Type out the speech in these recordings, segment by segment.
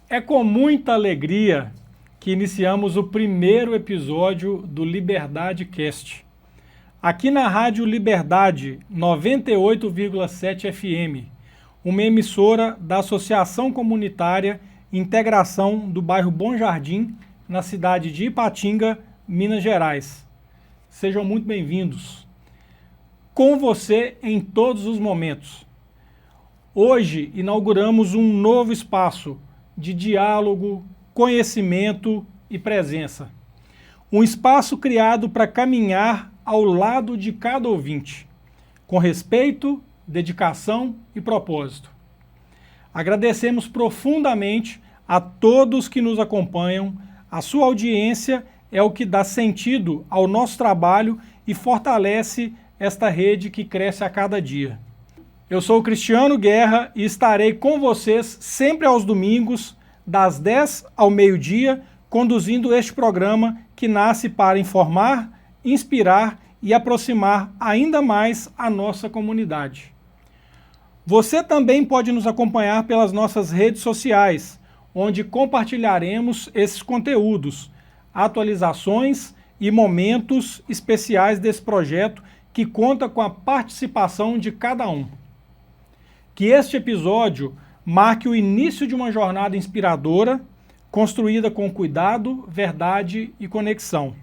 É com muita alegria que iniciamos o primeiro episódio do Liberdade Cast. Aqui na Rádio Liberdade 98,7 FM, uma emissora da Associação Comunitária Integração do bairro Bom Jardim, na cidade de Ipatinga, Minas Gerais. Sejam muito bem-vindos. Com você em todos os momentos. Hoje inauguramos um novo espaço de diálogo, conhecimento e presença. Um espaço criado para caminhar ao lado de cada ouvinte, com respeito, dedicação e propósito. Agradecemos profundamente a todos que nos acompanham. A sua audiência é o que dá sentido ao nosso trabalho e fortalece esta rede que cresce a cada dia. Eu sou o Cristiano Guerra e estarei com vocês sempre aos domingos, das 10 ao meio-dia, conduzindo este programa que nasce para informar, inspirar e aproximar ainda mais a nossa comunidade. Você também pode nos acompanhar pelas nossas redes sociais, onde compartilharemos esses conteúdos, atualizações e momentos especiais desse projeto que conta com a participação de cada um. Que este episódio marque o início de uma jornada inspiradora, construída com cuidado, verdade e conexão.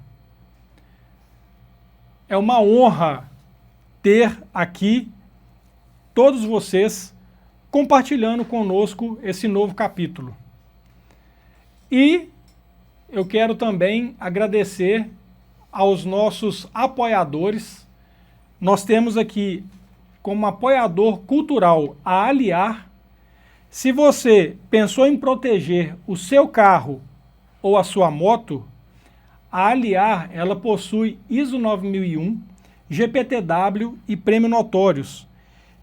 É uma honra ter aqui todos vocês compartilhando conosco esse novo capítulo. E eu quero também agradecer aos nossos apoiadores. Nós temos aqui como apoiador cultural a Aliar. Se você pensou em proteger o seu carro ou a sua moto, a Aliar ela possui ISO 9001, GPTW e Prêmio Notórios.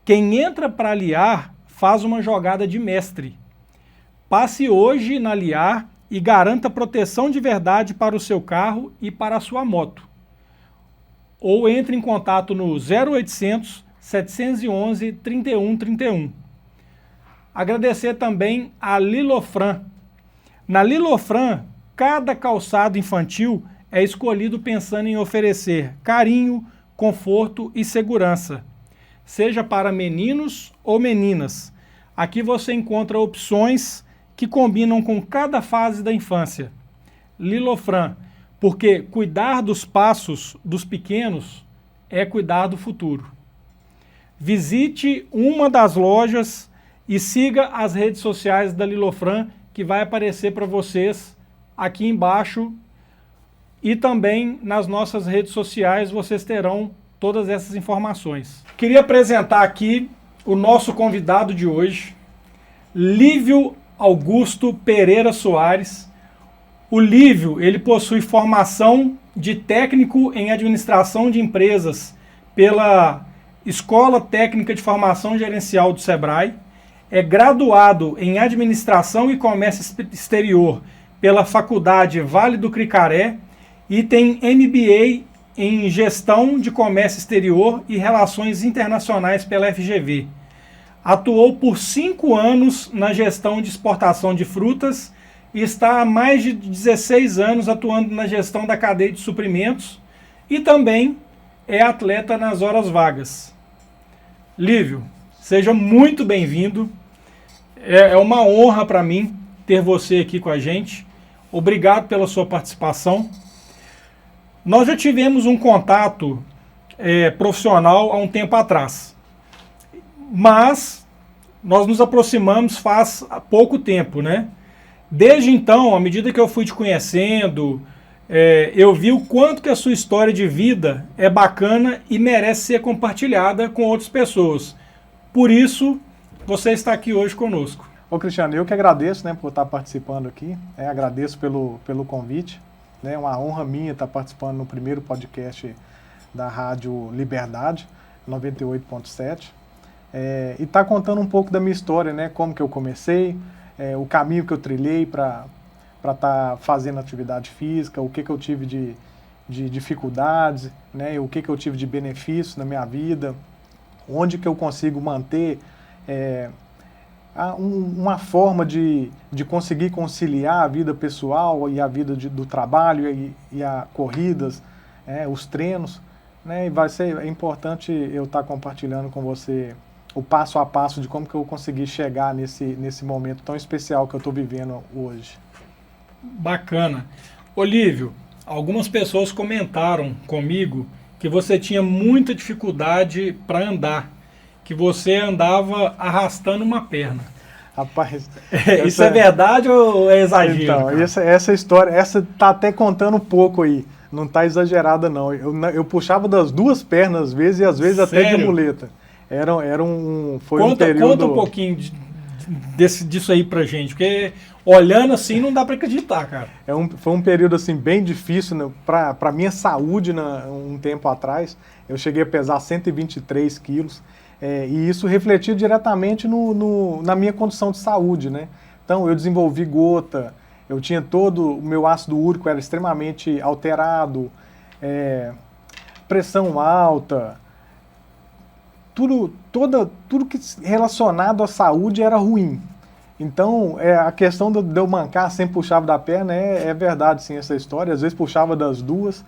Quem entra para a Aliar faz uma jogada de mestre. Passe hoje na Aliar e garanta proteção de verdade para o seu carro e para a sua moto. Ou entre em contato no 0800 711 3131. Agradecer também a Lilofran. Na Lilofran, cada calçado infantil é escolhido pensando em oferecer carinho, conforto e segurança, seja para meninos ou meninas. Aqui você encontra opções que combinam com cada fase da infância. Lilofran, porque cuidar dos passos dos pequenos é cuidar do futuro. Visite uma das lojas e siga as redes sociais da Lilofran, que vai aparecer para vocês aqui embaixo. E também nas nossas redes sociais vocês terão todas essas informações. Queria apresentar aqui o nosso convidado de hoje, Lívio Augusto Pereira Soares. O Lívio, ele possui formação de técnico em administração de empresas pela Escola Técnica de Formação Gerencial do Sebrae, é graduado em Administração e Comércio Exterior pela Faculdade Vale do Cricaré e tem MBA em Gestão de Comércio Exterior e Relações Internacionais pela FGV. Atuou por 5 anos na gestão de exportação de frutas e está há mais de 16 anos atuando na gestão da cadeia de suprimentos e também é atleta nas horas vagas. Lívio, seja muito bem-vindo. É uma honra para mim ter você aqui com a gente. Obrigado pela sua participação. Nós já tivemos um contato profissional há um tempo atrás, mas nós nos aproximamos faz pouco tempo, né? Desde então, à medida que eu fui te conhecendo, eu vi o quanto que a sua história de vida é bacana e merece ser compartilhada com outras pessoas. Por isso, você está aqui hoje conosco. Ô Cristiano, eu que agradeço, né, por estar participando aqui, agradeço pelo convite, né, uma honra minha estar participando no primeiro podcast da Rádio Liberdade, 98.7, e estar contando um pouco da minha história, né, como que eu comecei, o caminho que eu trilhei para estar fazendo atividade física, o que eu tive de dificuldades, né, o que eu tive de benefícios na minha vida, onde que eu consigo manter uma forma de conseguir conciliar a vida pessoal e a vida do trabalho e a corridas, os treinos, né? E é importante eu estar compartilhando com você o passo a passo de como que eu consegui chegar nesse momento tão especial que eu estou vivendo hoje. Bacana. Olívio, algumas pessoas comentaram comigo que você tinha muita dificuldade para andar, que você andava arrastando uma perna. Rapaz, isso é verdade ou é exagero? Então, essa história, essa tá até contando um pouco aí, não tá exagerada não. Eu puxava das duas pernas às vezes e às vezes até de muleta. Foi um período... Conta um pouquinho disso aí pra gente, porque olhando assim não dá para acreditar, cara. Foi um período assim bem difícil, né, para minha saúde, um tempo atrás. Eu cheguei a pesar 123 quilos. E isso refletiu diretamente na minha condição de saúde, né? Então, eu desenvolvi gota, eu tinha todo o meu ácido úrico era extremamente alterado, pressão alta, tudo que relacionado à saúde era ruim. Então, a questão de eu mancar sempre puxava da perna, é verdade, sim, essa história. Às vezes puxava das duas.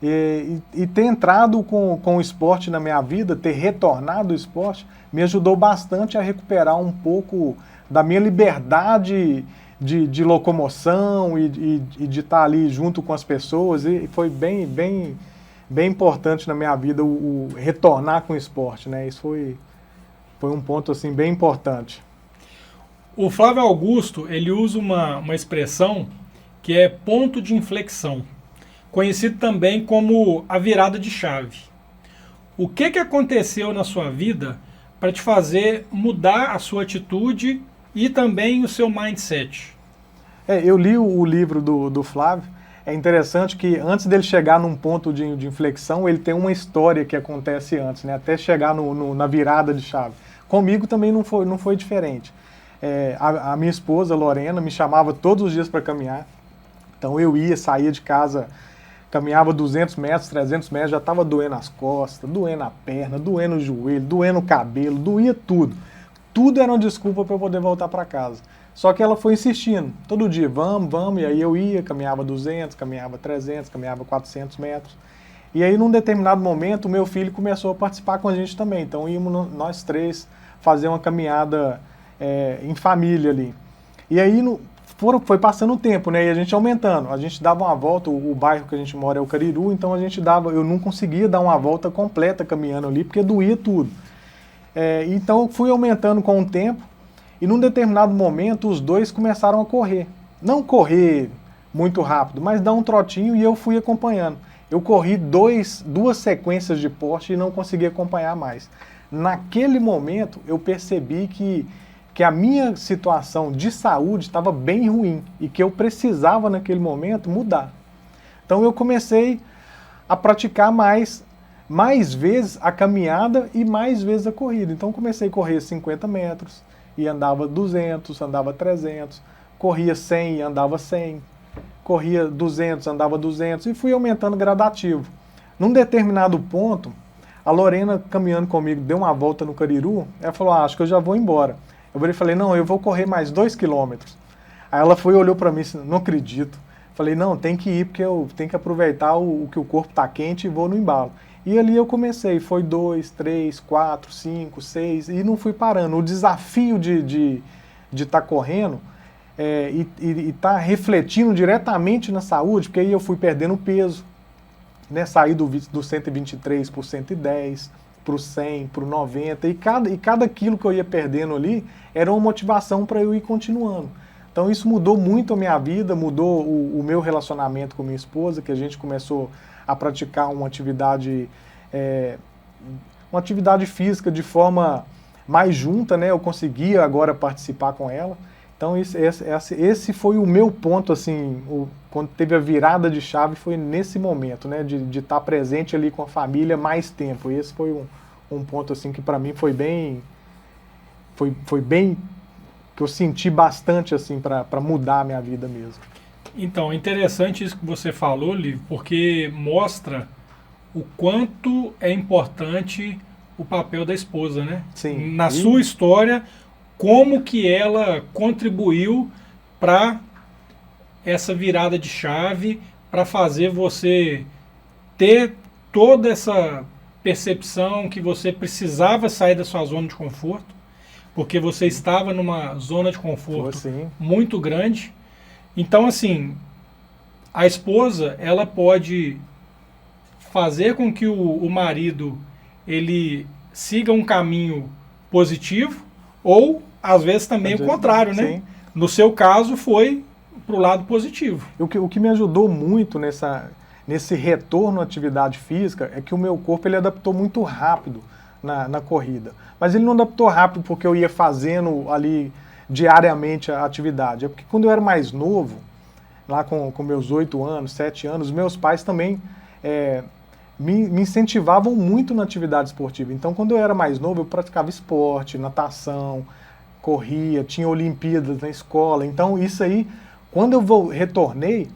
E ter entrado com o esporte na minha vida, ter retornado ao esporte, me ajudou bastante a recuperar um pouco da minha liberdade de locomoção e de estar ali junto com as pessoas. E foi bem importante na minha vida o retornar com o esporte, né? Isso foi um ponto assim, bem importante. O Flávio Augusto, ele usa uma expressão que é ponto de inflexão, conhecido também como a virada de chave. O que aconteceu na sua vida para te fazer mudar a sua atitude e também o seu mindset? Eu li o livro do Flávio. É interessante que antes dele chegar num ponto de inflexão, ele tem uma história que acontece antes, né? Até chegar na virada de chave. Comigo também não foi diferente. A minha esposa, Lorena, me chamava todos os dias para caminhar. Então eu saía de casa, caminhava 200 metros, 300 metros, já estava doendo as costas, doendo a perna, doendo o joelho, doendo o cabelo, doía tudo. Tudo era uma desculpa para eu poder voltar para casa. Só que ela foi insistindo, todo dia, vamos, e aí eu ia, caminhava 200, caminhava 300, caminhava 400 metros. E aí, num determinado momento, o meu filho começou a participar com a gente também. Então, íamos nós três fazer uma caminhada em família ali. E aí, foi passando o tempo, né? E a gente aumentando. A gente dava uma volta, o bairro que a gente mora é o Cariru, então eu não conseguia dar uma volta completa caminhando ali, porque doía tudo. Então, eu fui aumentando com o tempo. E num determinado momento, os dois começaram a correr. Não correr muito rápido, mas dar um trotinho e eu fui acompanhando. Eu corri duas sequências de poste e não consegui acompanhar mais. Naquele momento, eu percebi que a minha situação de saúde estava bem ruim e que eu precisava, naquele momento, mudar. Então eu comecei a praticar mais vezes a caminhada e mais vezes a corrida. Então comecei a correr 50 metros, e andava 200, andava 300, corria 100 e andava 100, corria 200, andava 200 e fui aumentando gradativo. Num determinado ponto, a Lorena caminhando comigo deu uma volta no Cariru, ela falou, acho que eu já vou embora. Eu falei, não, eu vou correr mais 2 quilômetros. Aí ela foi e olhou para mim e disse, não acredito. Falei, não, tem que ir porque eu tenho que aproveitar o que o corpo está quente e vou no embalo. E ali eu comecei, foi 2, 3, 4, 5, 6 e não fui parando. O desafio de estar correndo e estar refletindo diretamente na saúde, porque aí eu fui perdendo peso, né? Saí do 123 para o 110, para o 100, para o 90 e cada quilo que eu ia perdendo ali era uma motivação para eu ir continuando. Então isso mudou muito a minha vida, mudou o meu relacionamento com minha esposa, que a gente começou a praticar uma atividade física de forma mais junta, né? Eu conseguia agora participar com ela. Então esse foi o meu ponto, assim, quando teve a virada de chave foi nesse momento, né? De estar presente ali com a família mais tempo. E esse foi um ponto assim que para mim foi bem que eu senti bastante assim para mudar a minha vida mesmo. Então, é interessante isso que você falou, Lívio, porque mostra o quanto é importante o papel da esposa, né? Sim. Na sua história, como que ela contribuiu para essa virada de chave, para fazer você ter toda essa percepção que você precisava sair da sua zona de conforto, porque você estava numa zona de conforto muito grande. Então, assim, a esposa, ela pode fazer com que o marido ele siga um caminho positivo, ou às vezes também o contrário, né? Sim. No seu caso foi para o lado positivo. O que me ajudou muito nesse retorno à atividade física é que o meu corpo ele adaptou muito rápido na corrida. Mas ele não adaptou rápido porque eu ia fazendo ali diariamente a atividade. É porque quando eu era mais novo, lá com meus 8 anos, 7 anos, meus pais também me incentivavam muito na atividade esportiva. Então, quando eu era mais novo, eu praticava esporte, natação, corria, tinha Olimpíadas na escola. Então, isso aí, quando eu retornei,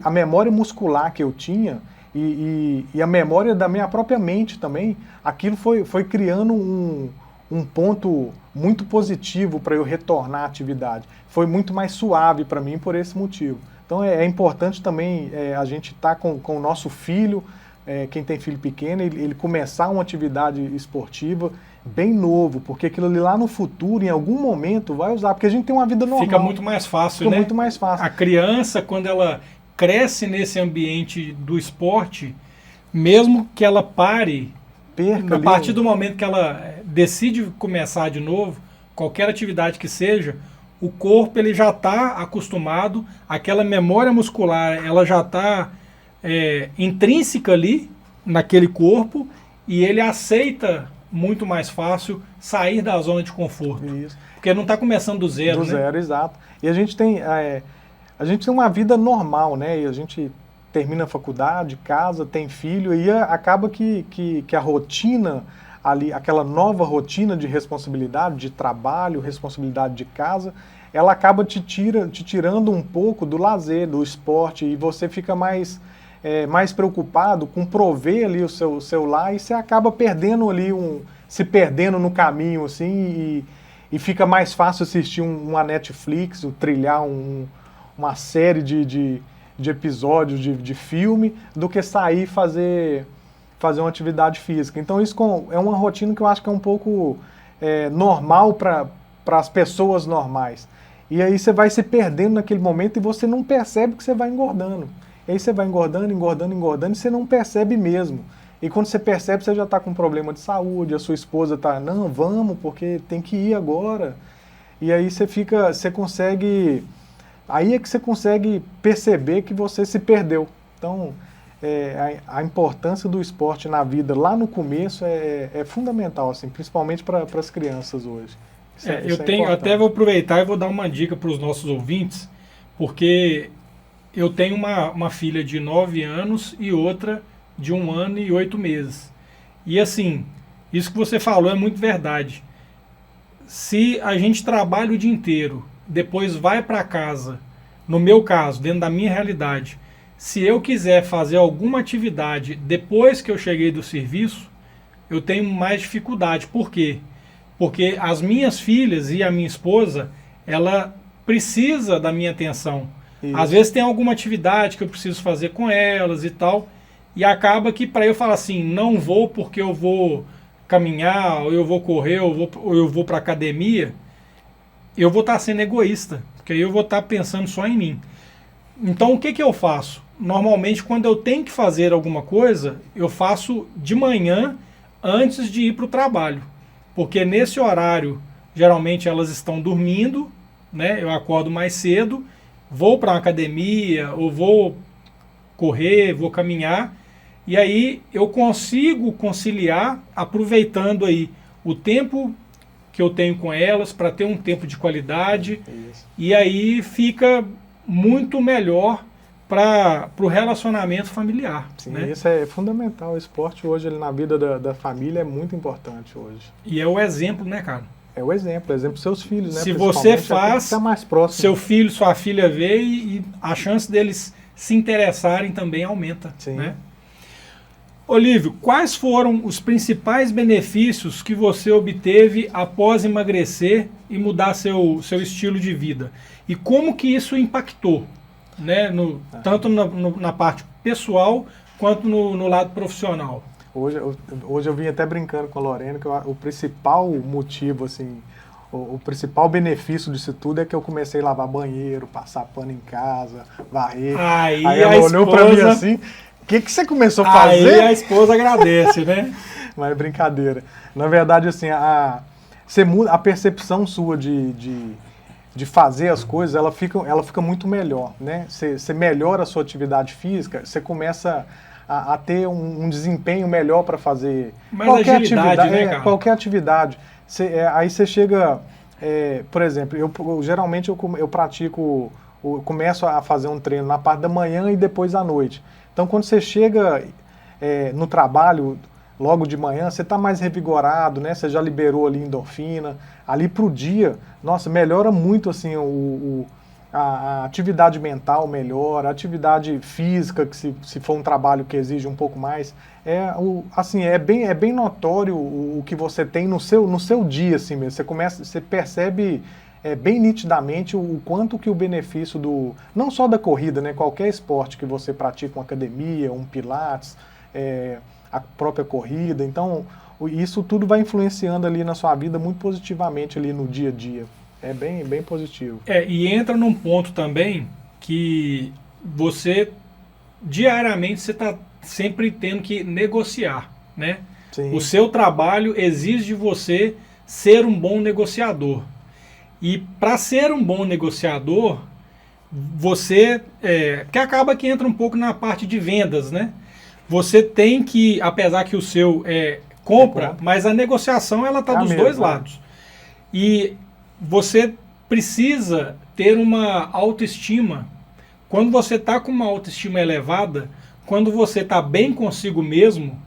a memória muscular que eu tinha e a memória da minha própria mente também, aquilo foi criando um ponto muito positivo para eu retornar à atividade. Foi muito mais suave para mim por esse motivo. Então é importante também a gente estar com o nosso filho, quem tem filho pequeno, ele começar uma atividade esportiva bem novo, porque aquilo ali lá no futuro, em algum momento, vai usar, porque a gente tem uma vida normal. Fica muito mais fácil, Fica muito mais fácil. A criança, quando ela cresce nesse ambiente do esporte, mesmo que ela pare, a partir do momento que ela decide começar de novo, qualquer atividade que seja, o corpo ele já está acostumado, aquela memória muscular ela já está intrínseca ali naquele corpo e ele aceita muito mais fácil sair da zona de conforto. Isso. Porque não está começando do zero, Do zero, exato. E a gente tem uma vida normal, né? E a gente termina a faculdade, casa, tem filho, e acaba que a rotina ali, aquela nova rotina de responsabilidade, de trabalho, responsabilidade de casa, ela acaba te tirando um pouco do lazer, do esporte, e você fica mais preocupado com prover ali o seu lar, e você acaba perdendo ali se perdendo no caminho, assim, e fica mais fácil assistir uma Netflix, trilhar uma série de episódios de filme, do que sair e fazer uma atividade física. Então isso é uma rotina que eu acho que é um pouco normal para as pessoas normais. E aí você vai se perdendo naquele momento e você não percebe que você vai engordando. E aí você vai engordando, engordando, engordando, e você não percebe mesmo. E quando você percebe, você já está com um problema de saúde, a sua esposa está, não, vamos, porque tem que ir agora. E aí você consegue... Aí é que você consegue perceber que você se perdeu. Então, a importância do esporte na vida lá no começo é fundamental, assim, principalmente para as crianças hoje. Eu até vou aproveitar e vou dar uma dica para os nossos ouvintes, porque eu tenho uma filha de 9 anos e outra de 1 ano e 8 meses. E assim, isso que você falou é muito verdade. Se a gente trabalha o dia inteiro, depois vai para casa, no meu caso, dentro da minha realidade, se eu quiser fazer alguma atividade depois que eu cheguei do serviço, eu tenho mais dificuldade. Por quê? Porque as minhas filhas e a minha esposa, ela precisa da minha atenção. Isso. Às vezes tem alguma atividade que eu preciso fazer com elas e tal, e acaba que para eu falar assim, não vou porque eu vou caminhar, ou eu vou correr, ou eu vou para academia, eu vou estar sendo egoísta, porque aí eu vou estar pensando só em mim. Então o que eu faço? Normalmente quando eu tenho que fazer alguma coisa, eu faço de manhã antes de ir para o trabalho. Porque nesse horário, geralmente elas estão dormindo, né? Eu acordo mais cedo, vou para uma academia, ou vou correr, vou caminhar, e aí eu consigo conciliar, aproveitando aí o tempo que eu tenho com elas, para ter um tempo de qualidade, e aí fica muito melhor para o relacionamento familiar. Sim, né? Isso é fundamental. O esporte hoje na vida da família é muito importante hoje. E é o exemplo, né, cara? É o exemplo dos seus filhos, né? Se você faz, mais próximo. Seu filho, sua filha vê e a chance deles se interessarem também aumenta. Sim. Né? Olívio, quais foram os principais benefícios que você obteve após emagrecer e mudar seu estilo de vida? E como que isso impactou, né, tanto na parte pessoal quanto no lado profissional? Hoje eu vim até brincando com a Lorena que o principal motivo, assim, o principal benefício disso tudo é que eu comecei a lavar banheiro, passar pano em casa, varrer. Aí ela olhou pra mim assim, o que você começou a fazer? Aí a esposa agradece, né? Mas é brincadeira. Na verdade, assim, você muda a percepção sua de fazer as coisas, ela fica muito melhor, né? Você melhora a sua atividade física, você começa a ter um desempenho melhor para fazer qualquer atividade, né, cara? Qualquer atividade. Aí você chega, por exemplo, geralmente eu pratico, eu começo a fazer um treino na parte da manhã e depois à noite. Então, quando você chega no trabalho, logo de manhã, você está mais revigorado, né? Você já liberou ali endorfina. Ali para o dia, nossa, melhora muito assim, a atividade mental melhora, a atividade física, que se for um trabalho que exige um pouco mais. Assim, é bem notório o que você tem no seu dia, assim mesmo. Você percebe bem nitidamente o quanto que o benefício não só da corrida, né? Qualquer esporte que você pratica, uma academia, um pilates, a própria corrida. Então, isso tudo vai influenciando ali na sua vida muito positivamente ali no dia a dia. É bem positivo. E entra num ponto também que você, diariamente, você está sempre tendo que negociar, né? Sim. O seu trabalho exige de você ser um bom negociador. E para ser um bom negociador, você... que acaba que entra um pouco na parte de vendas, né? Você tem que, apesar que o seu compra, mas a negociação ela está dos dois lados. E você precisa ter uma autoestima. Quando você está com uma autoestima elevada, quando você está bem consigo mesmo,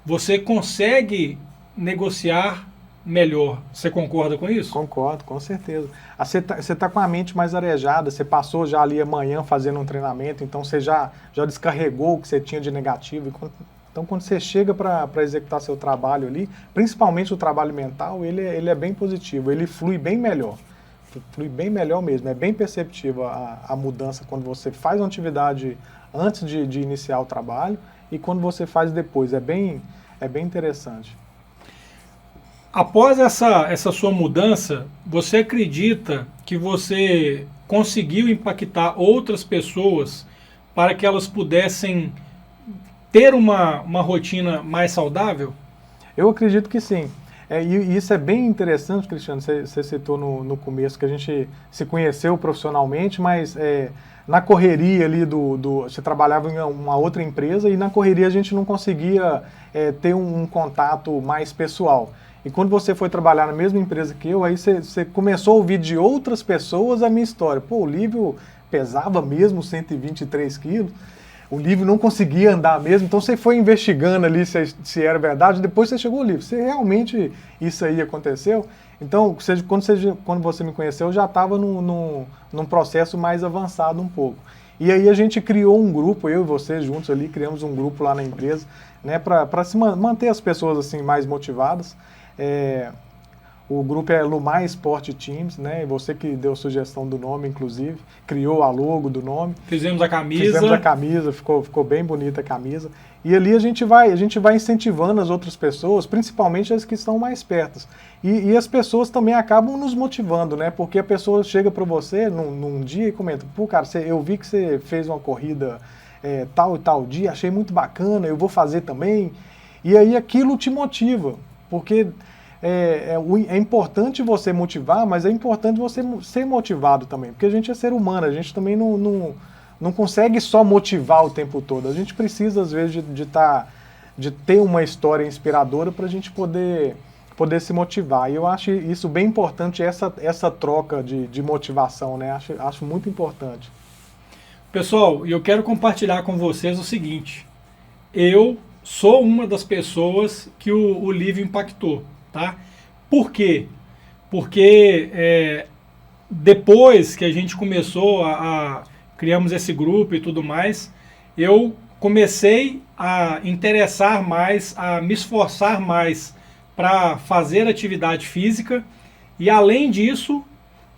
você consegue negociar melhor. Você concorda com isso? Concordo, com certeza. Você tá com a mente mais arejada, você passou já ali amanhã fazendo um treinamento, então você já descarregou o que você tinha de negativo. Então, quando você chega para executar seu trabalho ali, principalmente o trabalho mental, ele é bem positivo, ele flui bem melhor. Flui bem melhor mesmo, é bem perceptível a mudança quando você faz uma atividade antes de iniciar o trabalho e quando você faz depois. É bem interessante. Após essa sua mudança, você acredita que você conseguiu impactar outras pessoas para que elas pudessem ter uma rotina mais saudável? Eu acredito que sim. E isso é bem interessante, Cristiano, você citou no começo que a gente se conheceu profissionalmente, mas na correria ali você trabalhava em uma outra empresa e na correria a gente não conseguia ter um contato mais pessoal. E quando você foi trabalhar na mesma empresa que eu, aí você começou a ouvir de outras pessoas a minha história. Pô, o Lívio pesava mesmo 123 quilos, o Lívio não conseguia andar mesmo, então você foi investigando ali se era verdade, depois você chegou ao Lívio. Se realmente isso aí aconteceu, então quando você me conheceu, eu já estava num processo mais avançado um pouco. E aí a gente criou um grupo, eu e você juntos ali, criamos um grupo lá na empresa, né, para manter as pessoas assim mais motivadas. O grupo é Lumar Sport Teams, né? Você que deu sugestão do nome, inclusive, criou a logo do nome. Fizemos a camisa. Ficou bem bonita a camisa. E ali a gente vai incentivando as outras pessoas, principalmente as que estão mais perto. E as pessoas também acabam nos motivando, né? Porque a pessoa chega para você num dia e comenta: pô, cara, eu vi que você fez uma corrida tal e tal dia, achei muito bacana, eu vou fazer também. E aí aquilo te motiva, porque é importante você motivar, mas é importante você ser motivado também, porque a gente é ser humano, a gente também não consegue só motivar o tempo todo, a gente precisa às vezes de ter uma história inspiradora para a gente poder se motivar, e eu acho isso bem importante, essa troca de motivação, né? Acho muito importante. Pessoal, eu quero compartilhar com vocês o seguinte: eu sou uma das pessoas que o Lívio impactou. Tá? Por quê? Porque depois que a gente começou criamos esse grupo e tudo mais, eu comecei a interessar mais, a me esforçar mais para fazer atividade física. E além disso,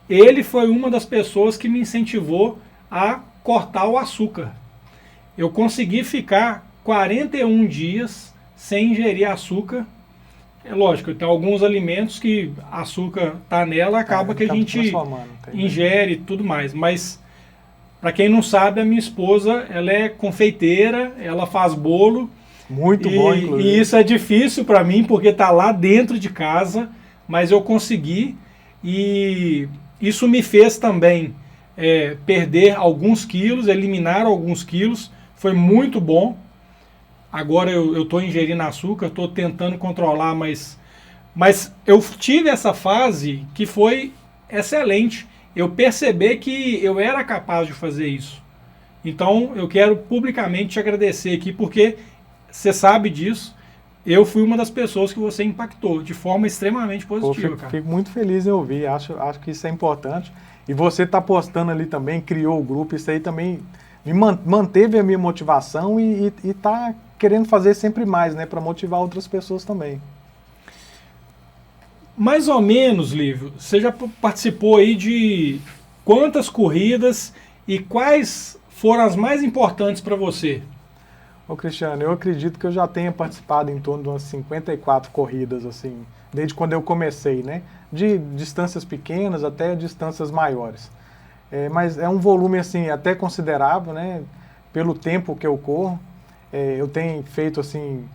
ele foi uma das pessoas que me incentivou a cortar o açúcar. Eu consegui ficar 41 dias sem ingerir açúcar. É lógico, tem alguns alimentos que açúcar tá nela, acaba que a gente ingere e tudo mais. Mas, para quem não sabe, a minha esposa, ela é confeiteira, ela faz bolo. Muito bom, inclusive. E isso é difícil para mim, porque tá lá dentro de casa, mas eu consegui. E isso me fez também perder alguns quilos, eliminar alguns quilos. Foi muito bom. Agora eu estou ingerindo açúcar, estou tentando controlar, mas eu tive essa fase que foi excelente. Eu percebi que eu era capaz de fazer isso. Então eu quero publicamente te agradecer aqui, porque você sabe disso. Eu fui uma das pessoas que você impactou de forma extremamente positiva, cara. Fico muito feliz em ouvir, acho que isso é importante. E você está postando ali também, criou o grupo, isso aí também me manteve a minha motivação e está querendo fazer sempre mais, né, para motivar outras pessoas também. Mais ou menos, Lívio, você já participou aí de quantas corridas e quais foram as mais importantes para você? Ô Cristiano, eu acredito que eu já tenha participado em torno de umas 54 corridas, assim, desde quando eu comecei, né? De distâncias pequenas até distâncias maiores. Mas é um volume, assim, até considerável, né? Pelo tempo que eu corro. Eu tenho feito, assim,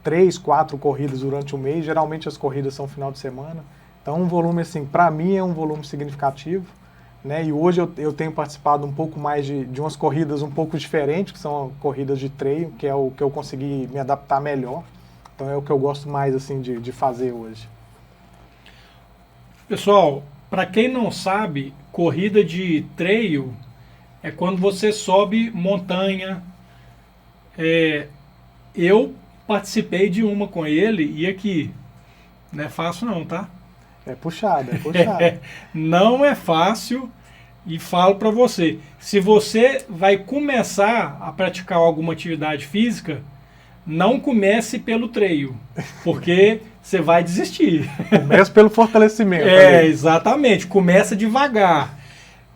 3, 4 corridas durante o mês. Geralmente as corridas são final de semana. Então, um volume, assim, para mim é um volume significativo. Né? E hoje eu tenho participado um pouco mais de umas corridas um pouco diferentes, que são corridas de trail, que é o que eu consegui me adaptar melhor. Então é o que eu gosto mais assim de fazer hoje. Pessoal, para quem não sabe, corrida de trail é quando você sobe montanha. Eu participei de uma com ele e aqui, não é fácil não, tá? É puxado. Não é fácil, e falo para você, se você vai começar a praticar alguma atividade física, não comece pelo trail, porque você vai desistir. Começa pelo fortalecimento. Exatamente, começa devagar.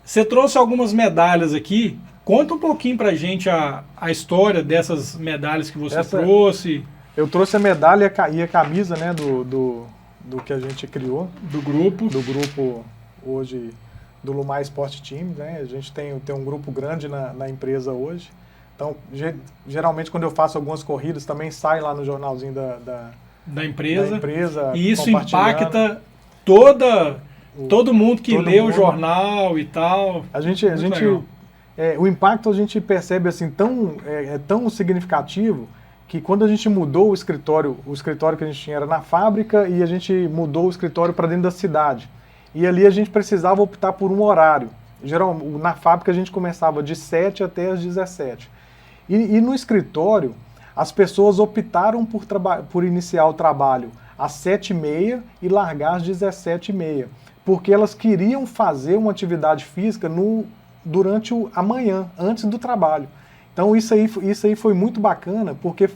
Você trouxe algumas medalhas aqui, conta um pouquinho pra gente a história dessas medalhas que você trouxe. Eu trouxe a medalha e a camisa, né, do que a gente criou. Do grupo hoje, do Lumar Sport Team, né? A gente tem um grupo grande na empresa hoje. Então, geralmente quando eu faço algumas corridas, também sai lá no jornalzinho da empresa. E isso impacta todo mundo que lê o jornal e tal. O impacto a gente percebe assim tão significativo que quando a gente mudou o escritório que a gente tinha era na fábrica e a gente mudou o escritório para dentro da cidade. E ali a gente precisava optar por um horário. Geralmente, na fábrica a gente começava de 7 até as 17. E no escritório, as pessoas optaram por iniciar o trabalho às 7h30 e largar às 17h30. Porque elas queriam fazer uma atividade física durante a manhã, antes do trabalho. Então isso aí foi muito bacana, porque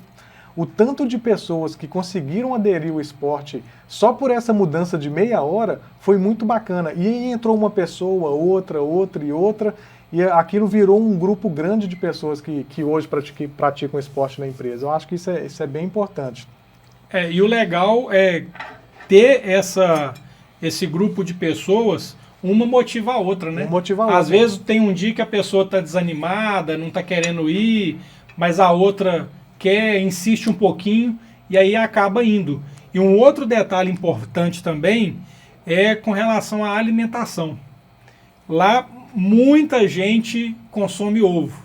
o tanto de pessoas que conseguiram aderir ao esporte só por essa mudança de meia hora foi muito bacana. E aí entrou uma pessoa, outra, e aquilo virou um grupo grande de pessoas que hoje praticam esporte na empresa. Eu acho que isso é bem importante. E o legal é ter esse grupo de pessoas, uma motiva a outra, né? Às vezes tem um dia que a pessoa está desanimada, não está querendo ir, mas a outra insiste um pouquinho e aí acaba indo. E um outro detalhe importante também é com relação à alimentação. Lá muita gente consome ovo.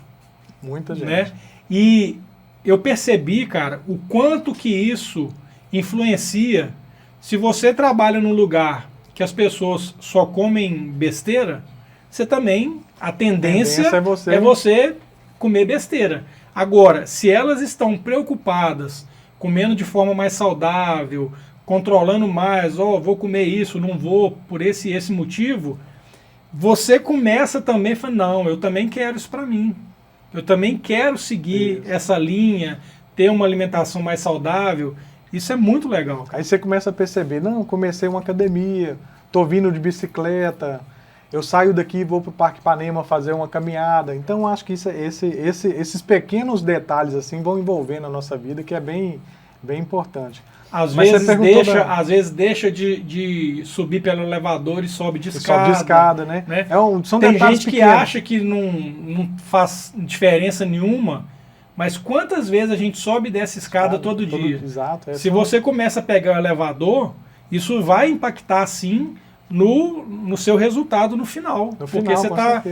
Muita gente. Né? E eu percebi, cara, o quanto que isso influencia. Se você trabalha num lugar que as pessoas só comem besteira, a tendência é você comer besteira. Agora, se elas estão preocupadas, comendo de forma mais saudável, controlando mais, vou comer isso, não vou, por esse motivo, você começa também a falar, não, eu também quero isso para mim. eu também quero seguir essa linha, ter uma alimentação mais saudável. Isso é muito legal, cara. Aí você começa a perceber, não, comecei uma academia, tô vindo de bicicleta, eu saio daqui e vou pro Parque Ipanema fazer uma caminhada. Então acho que esses pequenos detalhes assim vão envolvendo a nossa vida, que é bem importante. Às Mas vezes deixa de subir pelo elevador e sobe de escada. Sobe de escada, né? São Tem detalhes gente que pequenos. acha que não faz diferença nenhuma, mas quantas vezes a gente sobe e desce escada todo dia? Exato. Se você começa a pegar o elevador, isso vai impactar sim no seu resultado no final. Porque você está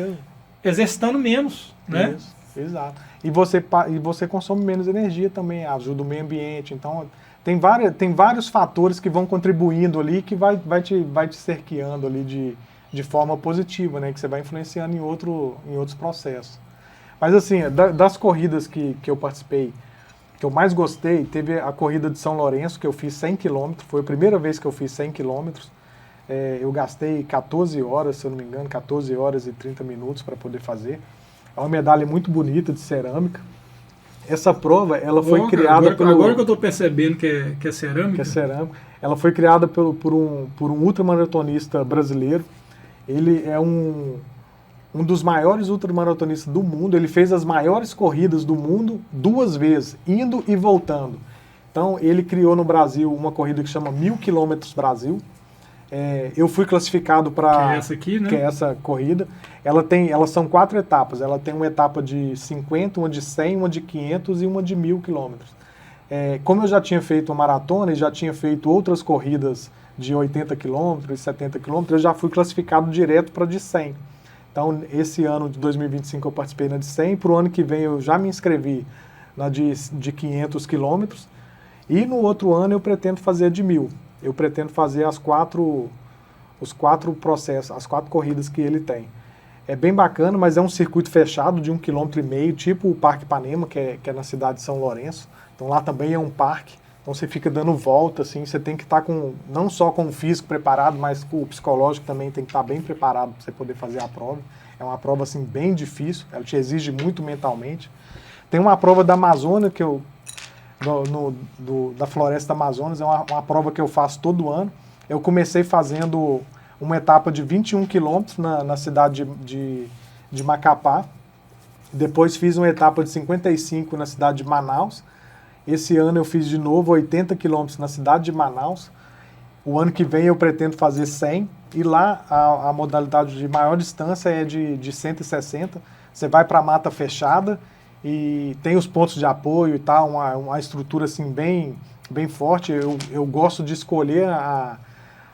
exercitando menos, né? Isso, exato. E você consome menos energia também, ajuda o meio ambiente. Então, tem vários fatores que vão contribuindo ali, que vai te cerqueando ali de forma positiva, né? Que você vai influenciando em outros processos. Mas assim, das corridas que eu participei, que eu mais gostei, teve a corrida de São Lourenço, que eu fiz 100 km, foi a primeira vez que eu fiz 100 km. Eu gastei 14 horas, se eu não me engano, 14 horas e 30 minutos para poder fazer. É uma medalha muito bonita de cerâmica. Essa prova, ela foi criada Agora que eu estou percebendo que é cerâmica. Que é cerâmica. Ela foi criada por um ultramaratonista brasileiro. Ele é um dos maiores ultramaratonistas do mundo. Ele fez as maiores corridas do mundo 2 vezes, indo e voltando. Então, ele criou no Brasil uma corrida que chama 1000 km Brasil. Eu fui classificado para... Que é essa aqui, né? Que é essa corrida. Elas são 4 etapas. Ela tem uma etapa de 50, uma de 100, uma de 500 e uma de 1000 quilômetros. Como eu já tinha feito uma maratona e já tinha feito outras corridas de 80 quilômetros e 70 quilômetros, eu já fui classificado direto para de 100. Então, esse ano de 2025 eu participei na de 100. Para o ano que vem eu já me inscrevi na de 500 quilômetros. E no outro ano eu pretendo fazer a de 1000. Eu pretendo fazer os 4 processos, as 4 corridas que ele tem. É bem bacana, mas é um circuito fechado de 1,5 km, tipo o Parque Ipanema, que é na cidade de São Lourenço. Então lá também é um parque, então você fica dando volta, assim, você tem que estar não só com o físico preparado, mas com o psicológico também tem que estar bem preparado para você poder fazer a prova. É uma prova assim, bem difícil, ela te exige muito mentalmente. Tem uma prova da Amazônia que da Floresta Amazonas, é uma prova que eu faço todo ano. Eu comecei fazendo uma etapa de 21 quilômetros na cidade de Macapá. Depois fiz uma etapa de 55 na cidade de Manaus. Esse ano eu fiz de novo 80 quilômetros na cidade de Manaus. O ano que vem eu pretendo fazer 100. E lá a modalidade de maior distância é de 160. Você vai para a mata fechada e tem os pontos de apoio e tal, uma estrutura assim bem forte. Eu gosto de escolher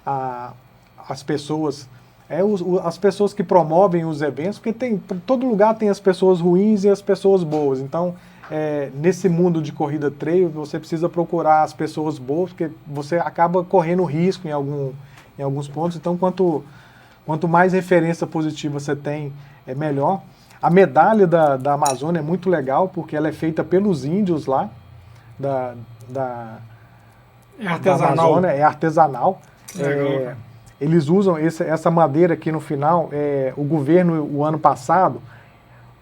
as pessoas, as pessoas que promovem os eventos, porque todo lugar tem as pessoas ruins e as pessoas boas. Então, nesse mundo de corrida trail, você precisa procurar as pessoas boas, porque você acaba correndo risco em alguns pontos. Então, quanto mais referência positiva você tem, é melhor. A medalha da Amazônia é muito legal, porque ela é feita pelos índios lá, é artesanal. Da Amazônia, é artesanal. Legal, eles usam essa madeira aqui no final. O governo, o ano passado,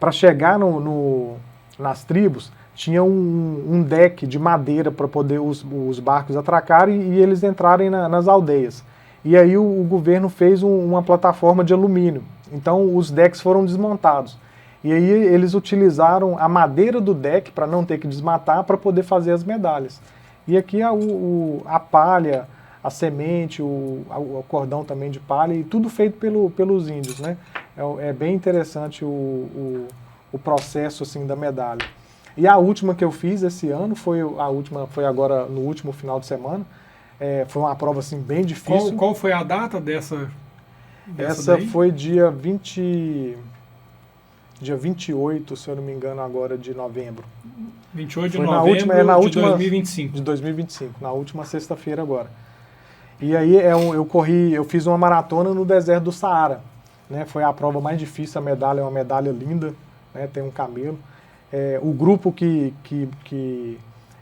para chegar nas tribos, tinha um deck de madeira para poder os barcos atracarem e eles entrarem nas aldeias. E aí o governo fez uma plataforma de alumínio. Então os decks foram desmontados. E aí eles utilizaram a madeira do deck para não ter que desmatar para poder fazer as medalhas. E aqui a palha, a semente, o cordão também de palha, e tudo feito pelos índios, né? É bem interessante o processo assim, da medalha. E a última que eu fiz esse ano foi agora no último final de semana. Foi uma prova assim, bem difícil. Qual foi a data dessa Essa daí? foi dia 28, se eu não me engano, agora de novembro. 28 de Foi novembro de 2025. De 2025, na última sexta-feira agora. E aí eu fiz uma maratona no deserto do Saara. Né? Foi a prova mais difícil, a medalha é uma medalha linda, né? Tem um camelo. O grupo que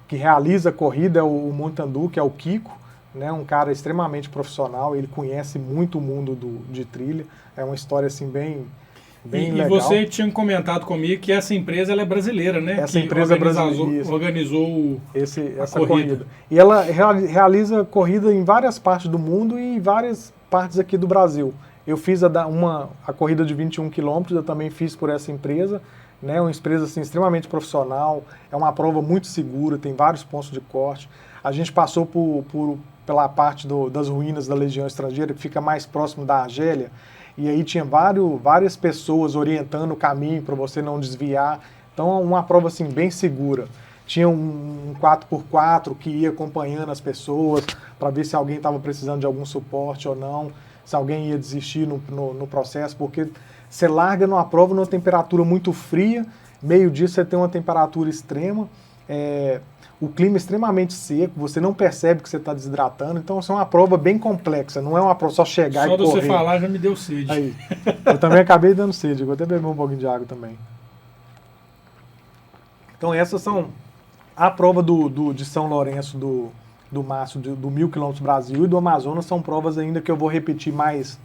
realiza a corrida é o Montandu, que é o Kiko, né? Um cara extremamente profissional, ele conhece muito o mundo de trilha. É uma história assim bem bem e legal. você tinha comentado comigo que essa empresa ela é brasileira, né? Essa que empresa organizou essa corrida. E ela realiza corrida em várias partes do mundo e em várias partes aqui do Brasil. Eu fiz a corrida de 21 quilômetros, eu também fiz por essa empresa, né? Uma empresa assim, extremamente profissional, é uma prova muito segura, tem vários pontos de corte. A gente passou pela parte das ruínas da Legião Estrangeira, que fica mais próximo da Argélia, e aí tinha várias pessoas orientando o caminho para você não desviar. Então é uma prova assim, bem segura. Tinha um 4x4 que ia acompanhando as pessoas para ver se alguém estava precisando de algum suporte ou não, se alguém ia desistir no processo, porque você larga numa prova numa temperatura muito fria, meio-dia você tem uma temperatura extrema, o clima é extremamente seco, você não percebe que você está desidratando, então é uma prova bem complexa, não é uma prova só chegar e correr. Só de você falar já me deu sede. Aí, eu também acabei dando sede, vou até beber um pouquinho de água também. Então essas são a prova de São Lourenço, do Márcio, do 1000 km Brasil e do Amazonas, são provas ainda que eu vou repetir mais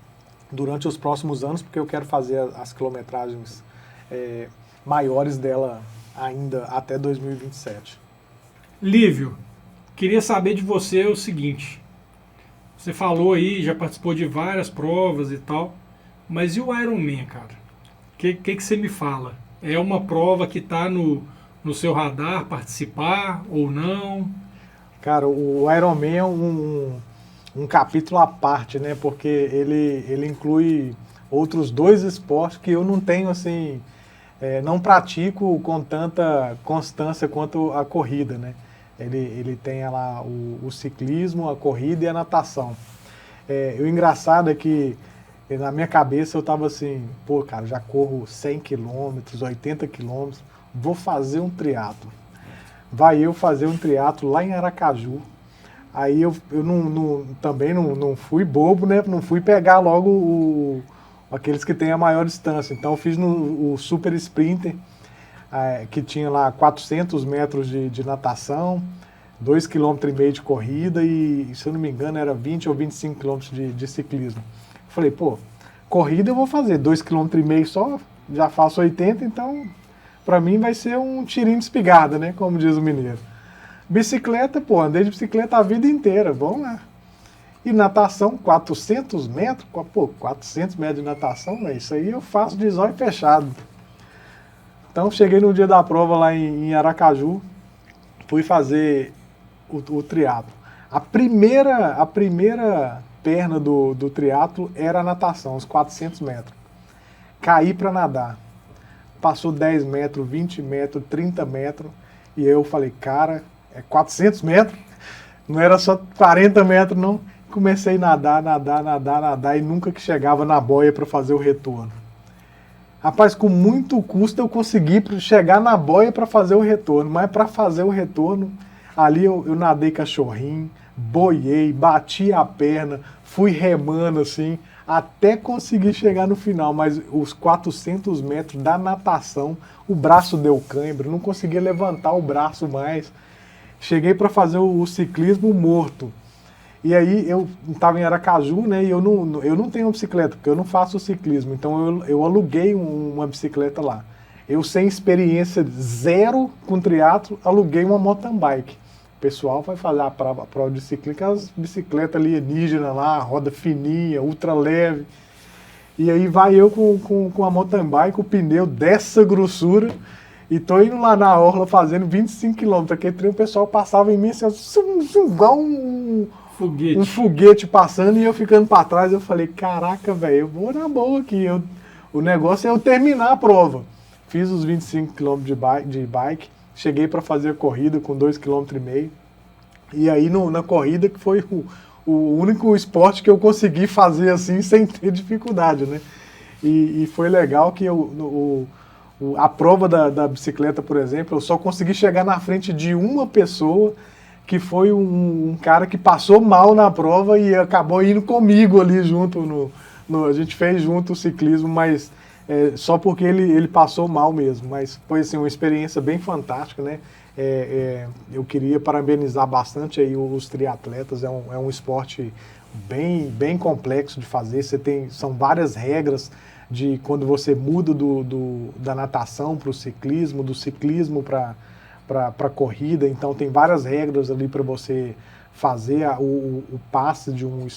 durante os próximos anos, porque eu quero fazer as quilometragens maiores dela ainda até 2027. Lívio, queria saber de você o seguinte, você falou aí, já participou de várias provas e tal, mas e o Ironman, cara? O que você me fala? É uma prova que está no seu radar participar ou não? Cara, o Ironman é um capítulo à parte, né? Porque ele inclui outros 2 esportes que eu não tenho, assim, não pratico com tanta constância quanto a corrida, né? Ele tem lá o ciclismo, a corrida e a natação. O engraçado é que na minha cabeça eu tava assim, pô, cara, já corro 100 quilômetros, 80 quilômetros, vou fazer um triatlo. Vai eu fazer um triatlo lá em Aracaju. Aí eu também não fui bobo, né? Não fui pegar logo aqueles que têm a maior distância. Então eu fiz o Super Sprinter, que tinha lá 400 metros de natação, 2,5 km de corrida e, se eu não me engano, era 20 ou 25 km de ciclismo. Falei, pô, corrida eu vou fazer, 2,5 km só, já faço 80, então para mim vai ser um tirinho de espigada, né, como diz o mineiro. Bicicleta, pô, andei de bicicleta a vida inteira, vamos lá. E natação, 400 metros, pô, 400 metros de natação, isso aí eu faço de zóio fechado. Então cheguei no dia da prova lá em Aracaju, fui fazer o triatlo. A primeira perna do triatlo era a natação, os 400 metros. Caí para nadar. Passou 10 metros, 20 metros, 30 metros, e eu falei, cara, é 400 metros? Não era só 40 metros, não. Comecei a nadar, e nunca que chegava na boia para fazer o retorno. Rapaz, com muito custo eu consegui chegar na boia para fazer o retorno, mas para fazer o retorno, ali eu nadei cachorrinho, boiei, bati a perna, fui remando assim, até conseguir chegar no final, mas os 400 metros da natação, o braço deu cãibra, não conseguia levantar o braço mais. Cheguei para fazer o ciclismo morto. E aí eu estava em Aracaju, né, e eu não tenho bicicleta, porque eu não faço ciclismo, então eu aluguei uma bicicleta lá. Eu, sem experiência zero com triatlo, aluguei uma mountain bike. O pessoal vai fazer a prova de ciclismo, aquelas bicicletas alienígenas lá, roda fininha, ultra leve. E aí vai eu com a mountain bike, o pneu dessa grossura, e tô indo lá na orla fazendo 25 km. Aquele trem, o pessoal passava em mim assim, igual um foguete passando e eu ficando para trás. Eu falei, caraca, velho, eu vou na boa aqui. O negócio é eu terminar a prova. Fiz os 25 km de bike, cheguei para fazer a corrida com 2,5 km. E aí na corrida que foi o único esporte que eu consegui fazer assim sem ter dificuldade, né? E foi legal que a prova da bicicleta, por exemplo, eu só consegui chegar na frente de uma pessoa, que foi um cara que passou mal na prova e acabou indo comigo ali junto. A gente fez junto o ciclismo, mas só porque ele passou mal mesmo. Mas foi assim, uma experiência bem fantástica, né? Eu queria parabenizar bastante aí os triatletas, é um esporte bem complexo de fazer. São várias regras de quando você muda da natação para o ciclismo, do ciclismo para a corrida. Então tem várias regras ali para você fazer o passe de um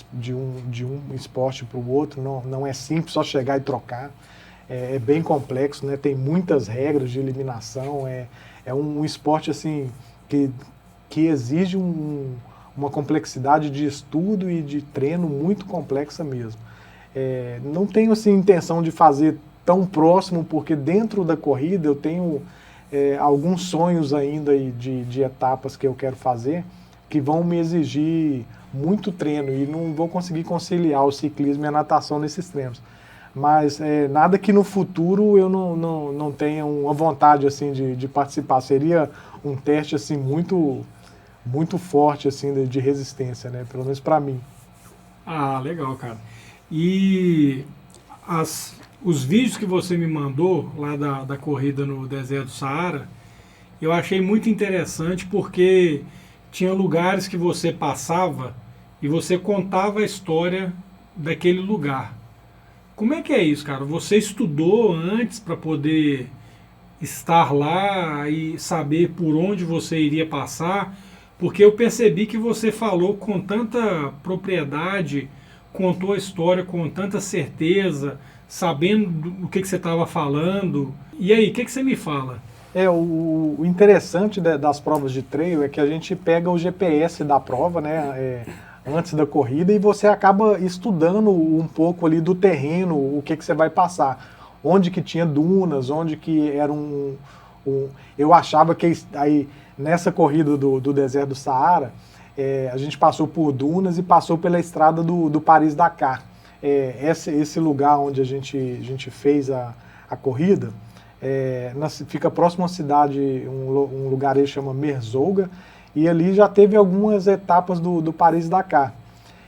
esporte para o outro. Não é simples só chegar e trocar. É bem complexo, né? Tem muitas regras de eliminação. É um esporte assim que exige uma complexidade de estudo e de treino muito complexa mesmo. Não tenho assim, intenção de fazer tão próximo, porque dentro da corrida eu tenho alguns sonhos ainda de etapas que eu quero fazer, que vão me exigir muito treino e não vou conseguir conciliar o ciclismo e a natação nesses treinos. Mas nada que no futuro eu não tenha uma vontade assim de participar. Seria um teste assim muito forte assim de resistência, né? Pelo menos para mim. Ah, legal, cara. E os vídeos que você me mandou lá da corrida no deserto do Saara, eu achei muito interessante porque tinha lugares que você passava e você contava a história daquele lugar. Como é que é isso, cara? Você estudou antes para poder estar lá e saber por onde você iria passar? Porque eu percebi que você falou com tanta propriedade, contou a história com tanta certeza, sabendo do que você estava falando. E aí, o que você me fala? O interessante das provas de trail é que a gente pega o GPS da prova, né? Antes da corrida, e você acaba estudando um pouco ali do terreno, o que você vai passar. Onde que tinha dunas, onde que era eu achava que aí, nessa corrida do deserto do Saara, a gente passou por dunas e passou pela estrada do Paris-Dakar. Esse lugar onde a gente fez a corrida, fica próximo à cidade, um lugar aí chama Merzouga, e ali já teve algumas etapas do Paris-Dakar.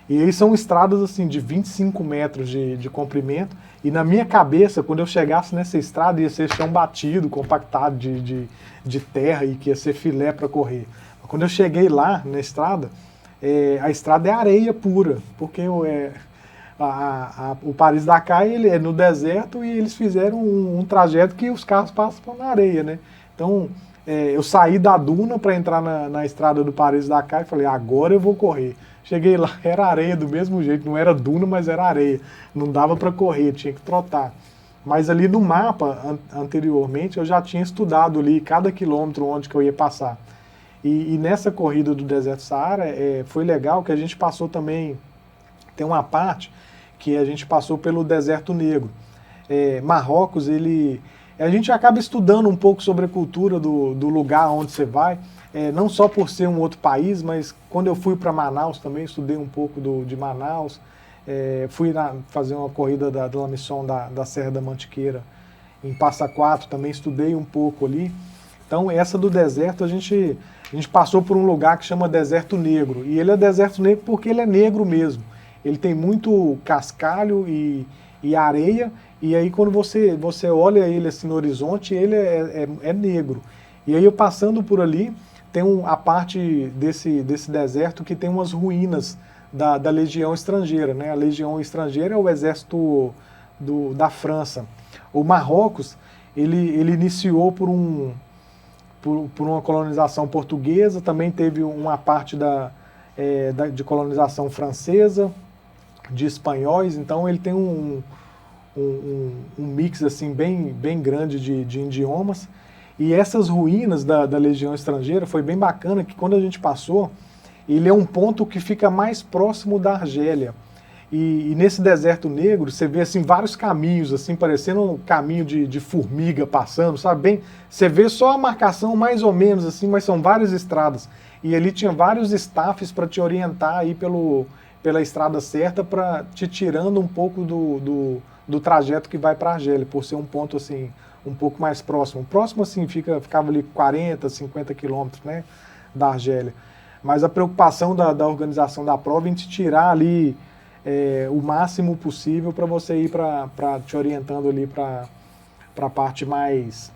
E aí são estradas assim de 25 metros de comprimento, e na minha cabeça, quando eu chegasse nessa estrada, ia ser chão batido, compactado de terra, e que ia ser filé para correr. Quando eu cheguei lá na estrada, a estrada é areia pura, porque o Paris-Dakar ele é no deserto e eles fizeram um trajeto que os carros passam na areia, né? Então, eu saí da duna para entrar na estrada do Paris-Dakar e falei, agora eu vou correr. Cheguei lá, era areia do mesmo jeito, não era duna, mas era areia. Não dava para correr, tinha que trotar. Mas ali no mapa, anteriormente, eu já tinha estudado ali cada quilômetro onde que eu ia passar. E nessa corrida do Deserto Saara, foi legal que a gente passou também, tem uma parte que a gente passou pelo Deserto Negro. Marrocos, a gente acaba estudando um pouco sobre a cultura do lugar onde você vai, não só por ser um outro país, mas quando eu fui para Manaus também, estudei um pouco de Manaus, fui fazer uma corrida da missão da Serra da Mantiqueira em Passa Quatro, também estudei um pouco ali. Então essa do deserto a gente passou por um lugar que chama Deserto Negro, e ele é Deserto Negro porque ele é negro mesmo. Ele tem muito cascalho e areia, e aí quando você olha ele assim no horizonte, ele é negro. E aí eu passando por ali, tem a parte desse deserto que tem umas ruínas da Legião Estrangeira, né? A Legião Estrangeira é o exército da França. O Marrocos, ele iniciou por uma colonização portuguesa, também teve uma parte de colonização francesa, de espanhóis, então ele tem um mix assim bem grande de idiomas. E essas ruínas da Legião Estrangeira foi bem bacana, que quando a gente passou, ele é um ponto que fica mais próximo da Argélia. E nesse Deserto Negro, você vê assim, vários caminhos, assim, parecendo um caminho de formiga passando, sabe? Bem, você vê só a marcação mais ou menos, assim, mas são várias estradas. E ali tinha vários staffs para te orientar aí pela estrada certa, para te tirando um pouco do trajeto que vai para a Argélia, por ser um ponto assim um pouco mais próximo. Próximo assim ficava ali 40, 50 quilômetros, né, da Argélia. Mas a preocupação da organização da prova em te tirar ali o máximo possível para você ir para te orientando ali para a parte mais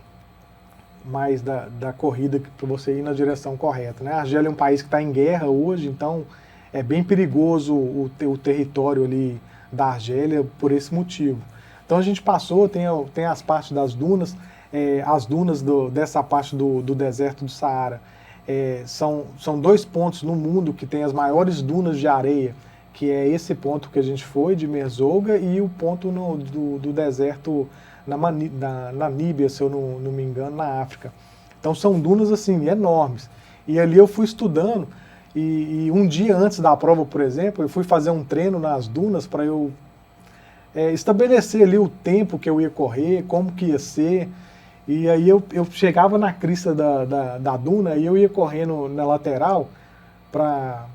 da corrida, para você ir na direção correta, né? A Argélia é um país que está em guerra hoje, então é bem perigoso o território ali da Argélia por esse motivo. Então a gente passou, tem as partes das dunas, as dunas dessa parte do deserto do Saara. São 2 pontos no mundo que tem as maiores dunas de areia, que é esse ponto que a gente foi, de Merzouga, e o ponto do deserto na Namíbia, se eu não me engano, na África. Então são dunas assim, enormes. E ali eu fui estudando, e um dia antes da prova, por exemplo, eu fui fazer um treino nas dunas para eu estabelecer ali o tempo que eu ia correr, como que ia ser. E aí eu chegava na crista da duna e eu ia correndo na lateral para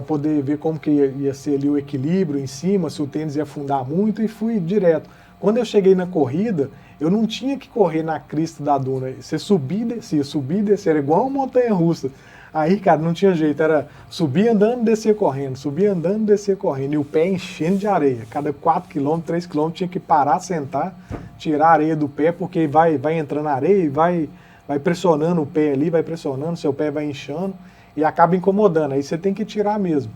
poder ver como que ia ser ali o equilíbrio em cima, se o tênis ia afundar muito, e fui direto. Quando eu cheguei na corrida, eu não tinha que correr na crista da duna. Você subia e descia, era igual uma montanha-russa. Aí, cara, não tinha jeito, era subir andando, descer correndo, subir andando, descer correndo, e o pé enchendo de areia. Cada 4 km, 3 km tinha que parar, sentar, tirar a areia do pé, porque vai entrando areia e vai pressionando o pé ali, vai pressionando, seu pé vai inchando e acaba incomodando. Aí você tem que tirar mesmo.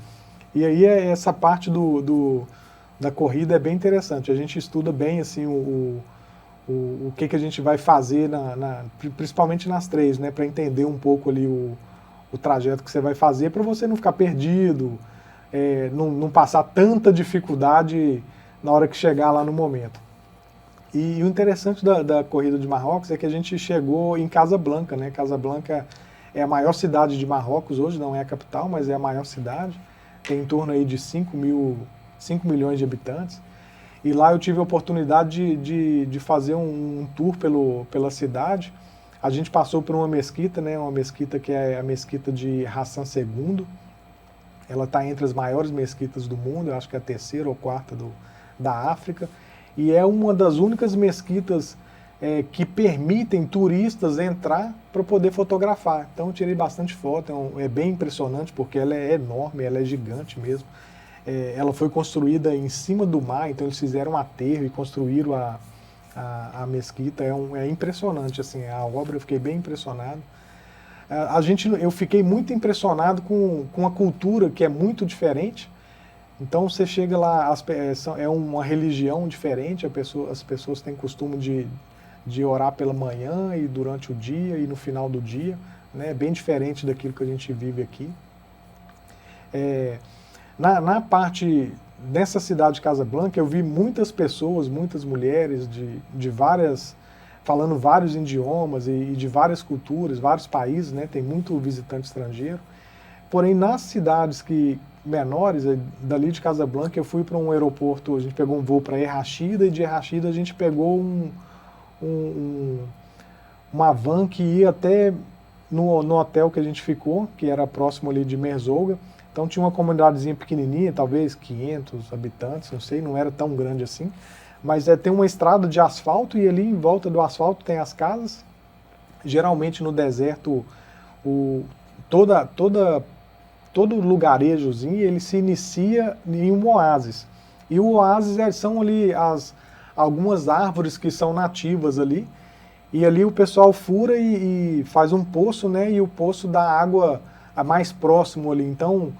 E aí essa parte da corrida é bem interessante. A gente estuda bem assim o que a gente vai fazer, principalmente nas 3, né, para entender um pouco ali o trajeto que você vai fazer, para você não ficar perdido, não passar tanta dificuldade na hora que chegar lá no momento. E o interessante da corrida de Marrocos é que a gente chegou em Casablanca, né? Casablanca é a maior cidade de Marrocos hoje, não é a capital, mas é a maior cidade. Tem em torno aí de 5 milhões de habitantes. E lá eu tive a oportunidade de fazer um tour pela cidade. A gente passou por uma mesquita, né? Uma mesquita que é a mesquita de Hassan II. Ela está entre as maiores mesquitas do mundo, eu acho que é a 3ª ou 4ª da África. E é uma das únicas mesquitas que permitem turistas entrar para poder fotografar. Então eu tirei bastante foto, é bem impressionante porque ela é enorme, ela é gigante mesmo. Ela foi construída em cima do mar, então eles fizeram um aterro e construíram a mesquita. É impressionante, assim, a obra, eu fiquei bem impressionado. Eu fiquei muito impressionado com a cultura, que é muito diferente. Então você chega lá, é uma religião diferente, as pessoas têm costume de orar pela manhã e durante o dia e no final do dia, né? Bem diferente daquilo que a gente vive aqui. Na parte dessa cidade de Casablanca, eu vi muitas pessoas, muitas mulheres falando vários idiomas e de várias culturas, vários países, né? Tem muito visitante estrangeiro. Porém, nas cidades menores, dali de Casablanca, eu fui para um aeroporto, a gente pegou um voo para Errachida, e de Errachida a gente pegou uma van que ia até no hotel que a gente ficou, que era próximo ali de Merzouga. Então tinha uma comunidadezinha pequenininha, talvez 500 habitantes, não sei, não era tão grande assim. Mas tem uma estrada de asfalto e ali em volta do asfalto tem as casas. Geralmente no deserto, todo lugarejozinho ele se inicia em um oásis. E o oásis são ali algumas árvores que são nativas ali. E ali o pessoal fura e faz um poço, né? E o poço dá água mais próximo ali. Então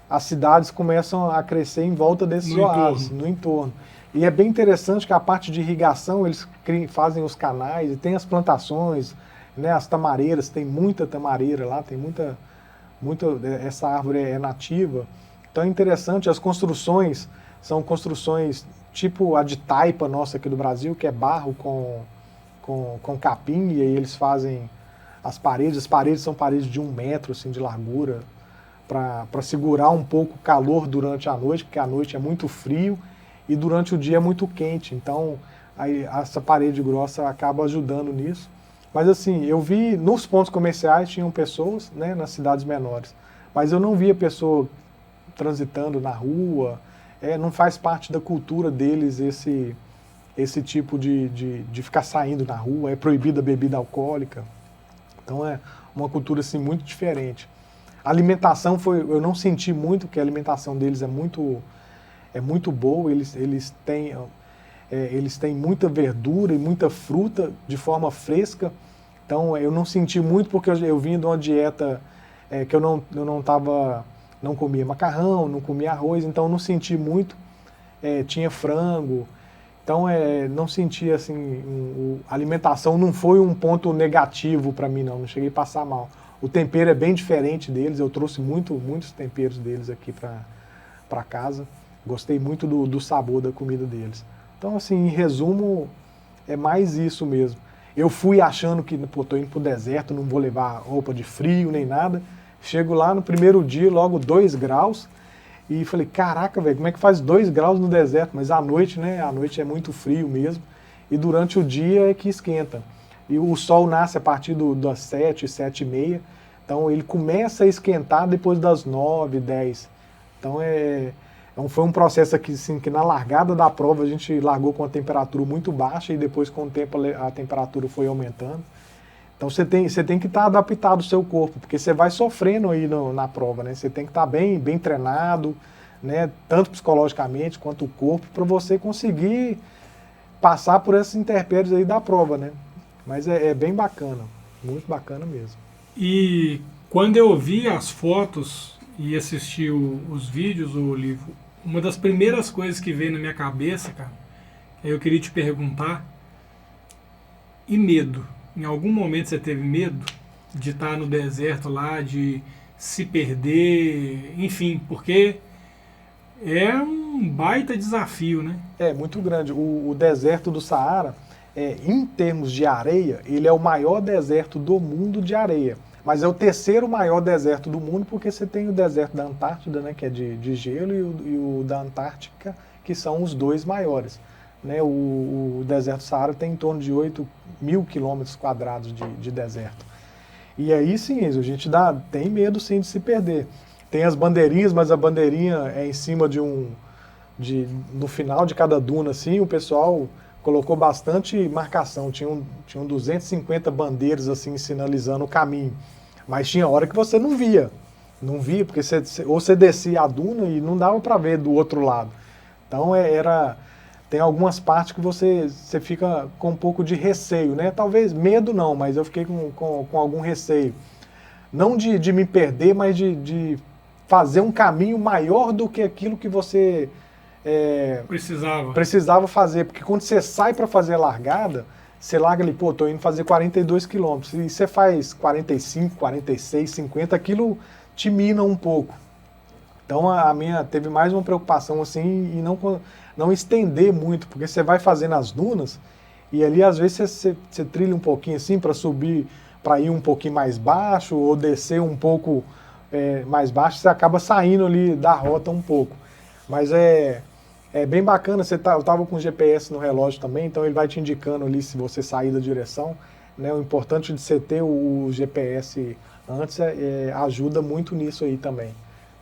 as cidades começam a crescer em volta desses oásis, no entorno. E é bem interessante que a parte de irrigação, eles fazem os canais, e tem as plantações, né, as tamareiras, tem muita tamareira lá, tem muita essa árvore é nativa. Então é interessante, as construções são construções tipo a de taipa nossa aqui do Brasil, que é barro com capim, e aí eles fazem as paredes são paredes de 1 metro assim, de largura, para segurar um pouco o calor durante a noite, porque à noite é muito frio e durante o dia é muito quente, então aí essa parede grossa acaba ajudando nisso. Mas assim, eu vi nos pontos comerciais tinham pessoas, né, nas cidades menores, mas eu não via pessoa transitando na rua, não faz parte da cultura deles esse tipo de ficar saindo na rua, é proibida a bebida alcoólica, então é uma cultura assim muito diferente. A alimentação eu não senti muito, porque a alimentação deles é muito boa, eles têm muita verdura e muita fruta de forma fresca, então eu não senti muito porque eu vim de uma dieta que eu não não comia macarrão, não comia arroz, então não senti muito. Tinha frango, então não senti assim, a alimentação não foi um ponto negativo para mim não cheguei a passar mal. O tempero é bem diferente deles, eu trouxe muitos temperos deles aqui para casa, gostei muito do sabor da comida deles. Então assim, em resumo, é mais isso mesmo. Eu fui achando que, pô, tô indo pro deserto, não vou levar roupa de frio nem nada, chego lá no primeiro dia, logo 2 graus, e falei, caraca, velho, como é que faz 2 graus no deserto? Mas à noite, né, à noite é muito frio mesmo, e durante o dia é que esquenta. E o sol nasce a partir das 7, 7h30, então ele começa a esquentar depois das 9, 10. Então foi um processo aqui, assim, que na largada da prova a gente largou com a temperatura muito baixa e depois com o tempo a temperatura foi aumentando. Então você tem que estar adaptado ao seu corpo, porque você vai sofrendo aí na prova, né? Você tem que estar bem treinado, né? Tanto psicologicamente quanto o corpo, para você conseguir passar por essas intempéries aí da prova, né? Mas é bem bacana, muito bacana mesmo. E quando eu vi as fotos e assisti os vídeos, o livro, uma das primeiras coisas que veio na minha cabeça, cara, eu queria te perguntar, e medo? Em algum momento você teve medo de estar no deserto lá, de se perder, enfim, porque é um baita desafio, né? É muito grande. O deserto do Saara, em termos de areia, ele é o maior deserto do mundo de areia. Mas é o terceiro maior deserto do mundo, porque você tem o deserto da Antártida, né, que é de gelo, e o da Antártica, que são os 2 maiores. Né, o deserto do Saara tem em torno de 8.000 km² de deserto. E aí sim, a gente tem medo sim de se perder. Tem as bandeirinhas, mas a bandeirinha é em cima no final de cada duna, assim, o pessoal colocou bastante marcação. Tinham 250 bandeiras assim sinalizando o caminho. Mas tinha hora que você não via. Não via, porque ou você descia a duna e não dava para ver do outro lado. Então tem algumas partes que você fica com um pouco de receio, né? Talvez medo não, mas eu fiquei com algum receio. Não de me perder, mas de fazer um caminho maior do que aquilo que você precisava fazer. Porque quando você sai para fazer a largada, você larga ali, pô, tô indo fazer 42 quilômetros. E você faz 45, 46, 50, aquilo te mina um pouco. Então a minha teve mais uma preocupação assim em não estender muito, porque você vai fazendo as dunas e ali às vezes você trilha um pouquinho assim para subir, para ir um pouquinho mais baixo ou descer um pouco mais baixo, você acaba saindo ali da rota um pouco. Mas é bem bacana, eu estava com o GPS no relógio também, então ele vai te indicando ali se você sair da direção. Né? O importante de você ter o GPS antes ajuda muito nisso aí também.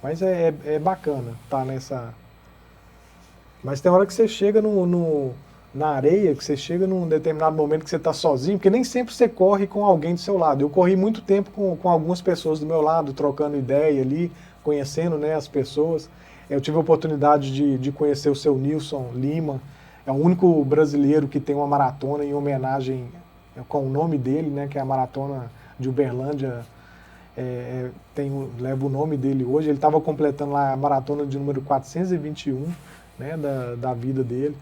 Mas é bacana estar nessa... Mas tem hora que você chega na areia, que você chega num determinado momento que você está sozinho, porque nem sempre você corre com alguém do seu lado. Eu corri muito tempo com algumas pessoas do meu lado, trocando ideia ali, conhecendo, né, as pessoas. Eu tive a oportunidade de conhecer o seu Nilson Lima, é o único brasileiro que tem uma maratona em homenagem com o nome dele, né, que é a Maratona de Uberlândia, leva o nome dele hoje. Ele estava completando lá a maratona de número 421, né, da vida dele.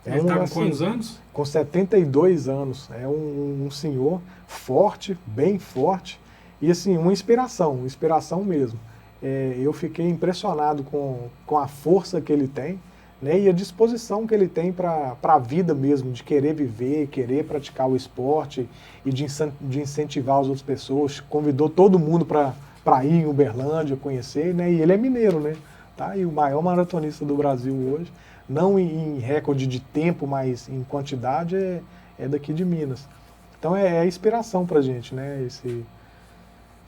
Ele está com quantos anos? Com 72 anos. É um senhor forte, bem forte, e assim, uma inspiração mesmo. Eu fiquei impressionado com a força que ele tem, né, e a disposição que ele tem para a vida mesmo, de querer viver, querer praticar o esporte e de incentivar as outras pessoas. Convidou todo mundo para ir em Uberlândia, conhecer, né, e ele é mineiro, né, tá? E o maior maratonista do Brasil hoje, não em recorde de tempo, mas em quantidade, é daqui de Minas. Então é inspiração para a gente, né,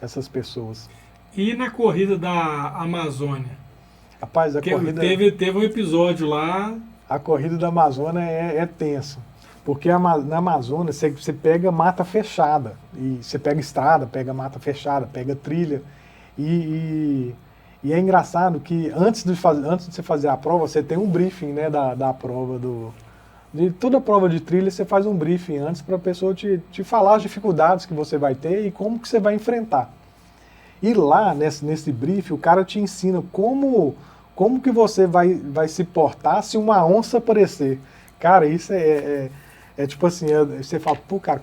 essas pessoas. E na corrida da Amazônia? Rapaz, corrida... Teve um episódio lá... A corrida da Amazônia é tenso, porque na Amazônia você pega mata fechada, e você pega estrada, pega mata fechada, pega trilha, e é engraçado que antes de você fazer a prova, você tem um briefing, né, da prova de toda prova de trilha, você faz um briefing antes para a pessoa te falar as dificuldades que você vai ter e como que você vai enfrentar. E lá, nesse brief, o cara te ensina como que você vai se portar se uma onça aparecer. Cara, isso é tipo assim, você fala, pô, cara,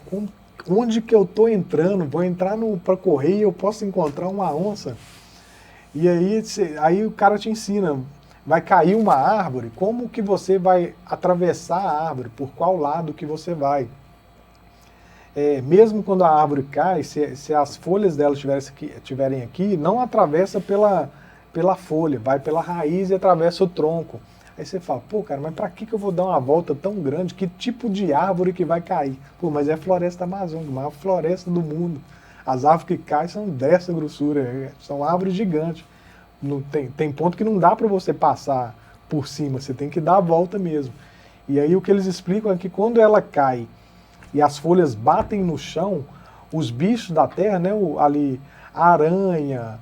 onde que eu tô entrando? Vou entrar para correr e eu posso encontrar uma onça? E aí o cara te ensina, vai cair uma árvore, como que você vai atravessar a árvore, por qual lado que você vai. Mesmo quando a árvore cai, se as folhas dela estiverem aqui, não atravessa pela folha, vai pela raiz e atravessa o tronco. Aí você fala, pô, cara, mas para que eu vou dar uma volta tão grande? Que tipo de árvore que vai cair? Pô, mas é a floresta amazônica, a maior floresta do mundo. As árvores que caem são dessa grossura, são árvores gigantes. Não tem ponto que não dá para você passar por cima, você tem que dar a volta mesmo. E aí o que eles explicam é que quando ela cai e as folhas batem no chão, os bichos da terra, né, ali, aranha,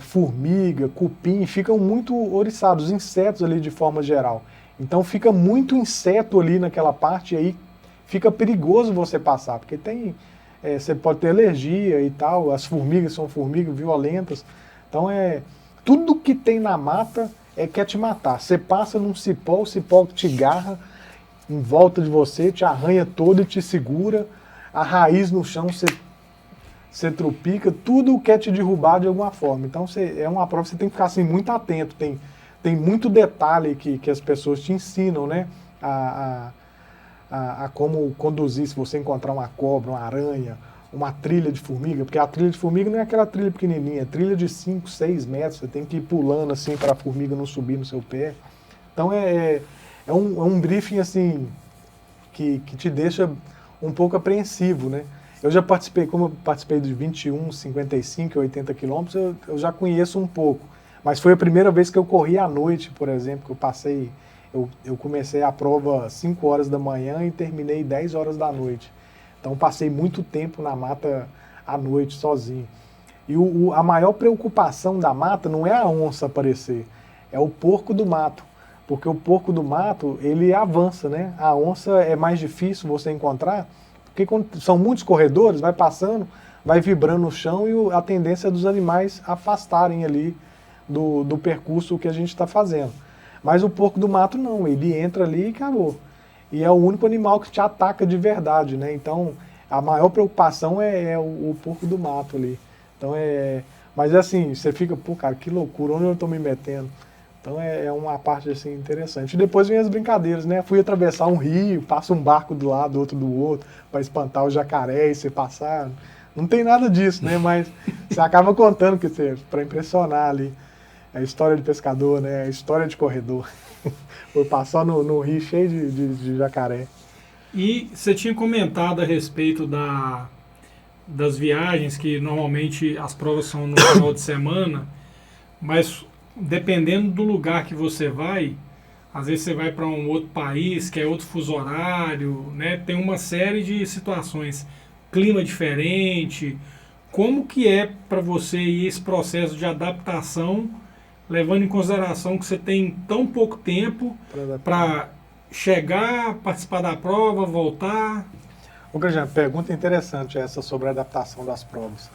formiga, cupim, ficam muito oriçados, insetos ali de forma geral. Então fica muito inseto ali naquela parte e aí fica perigoso você passar, porque você pode ter alergia e tal, as formigas são formigas violentas. Então tudo que tem na mata quer te matar. Você passa num cipó, o cipó te garra em volta de você, te arranha todo e te segura, a raiz no chão você trupica, tudo quer te derrubar de alguma forma. Então é uma prova que você tem que ficar assim, muito atento, tem muito detalhe que as pessoas te ensinam, né? A como conduzir se você encontrar uma cobra, uma aranha, uma trilha de formiga, porque a trilha de formiga não é aquela trilha pequenininha, é trilha de 5, 6 metros, você tem que ir pulando assim para a formiga não subir no seu pé. Então é um briefing assim que te deixa um pouco apreensivo, né? Eu já participei, como eu participei de 21, 55 e 80 quilômetros, eu já conheço um pouco. Mas foi a primeira vez que eu corri à noite, por exemplo, que eu comecei a prova às 5 horas da manhã e terminei 10 horas da noite. Então passei muito tempo na mata à noite, sozinho. E a maior preocupação da mata não é a onça aparecer, é o porco do mato. Porque o porco do mato, ele avança, né? A onça é mais difícil você encontrar, porque quando são muitos corredores, vai passando, vai vibrando no chão e a tendência é dos animais afastarem ali do percurso que a gente está fazendo. Mas o porco do mato não, ele entra ali e acabou. E é o único animal que te ataca de verdade, né? Então, a maior preocupação é o porco do mato ali. Então, mas assim, você fica, pô, cara, que loucura, onde eu estou me metendo? Então é uma parte assim interessante. E depois vem as brincadeiras, né? Fui atravessar um rio, passa um barco do lado, outro do outro, para espantar o jacaré e você passar. Não tem nada disso, né? Mas você acaba contando que para impressionar ali. É a história de pescador, né? A história de corredor. Foi passar no rio cheio de jacaré. E você tinha comentado a respeito das viagens, que normalmente as provas são no final de semana, mas dependendo do lugar que você vai, às vezes você vai para um outro país, que é outro fuso horário, né? Tem uma série de situações, clima diferente. Como que é para você ir esse processo de adaptação, levando em consideração que você tem tão pouco tempo para chegar, participar da prova, voltar? Ô, Grajano, pergunta interessante essa sobre a adaptação das provas.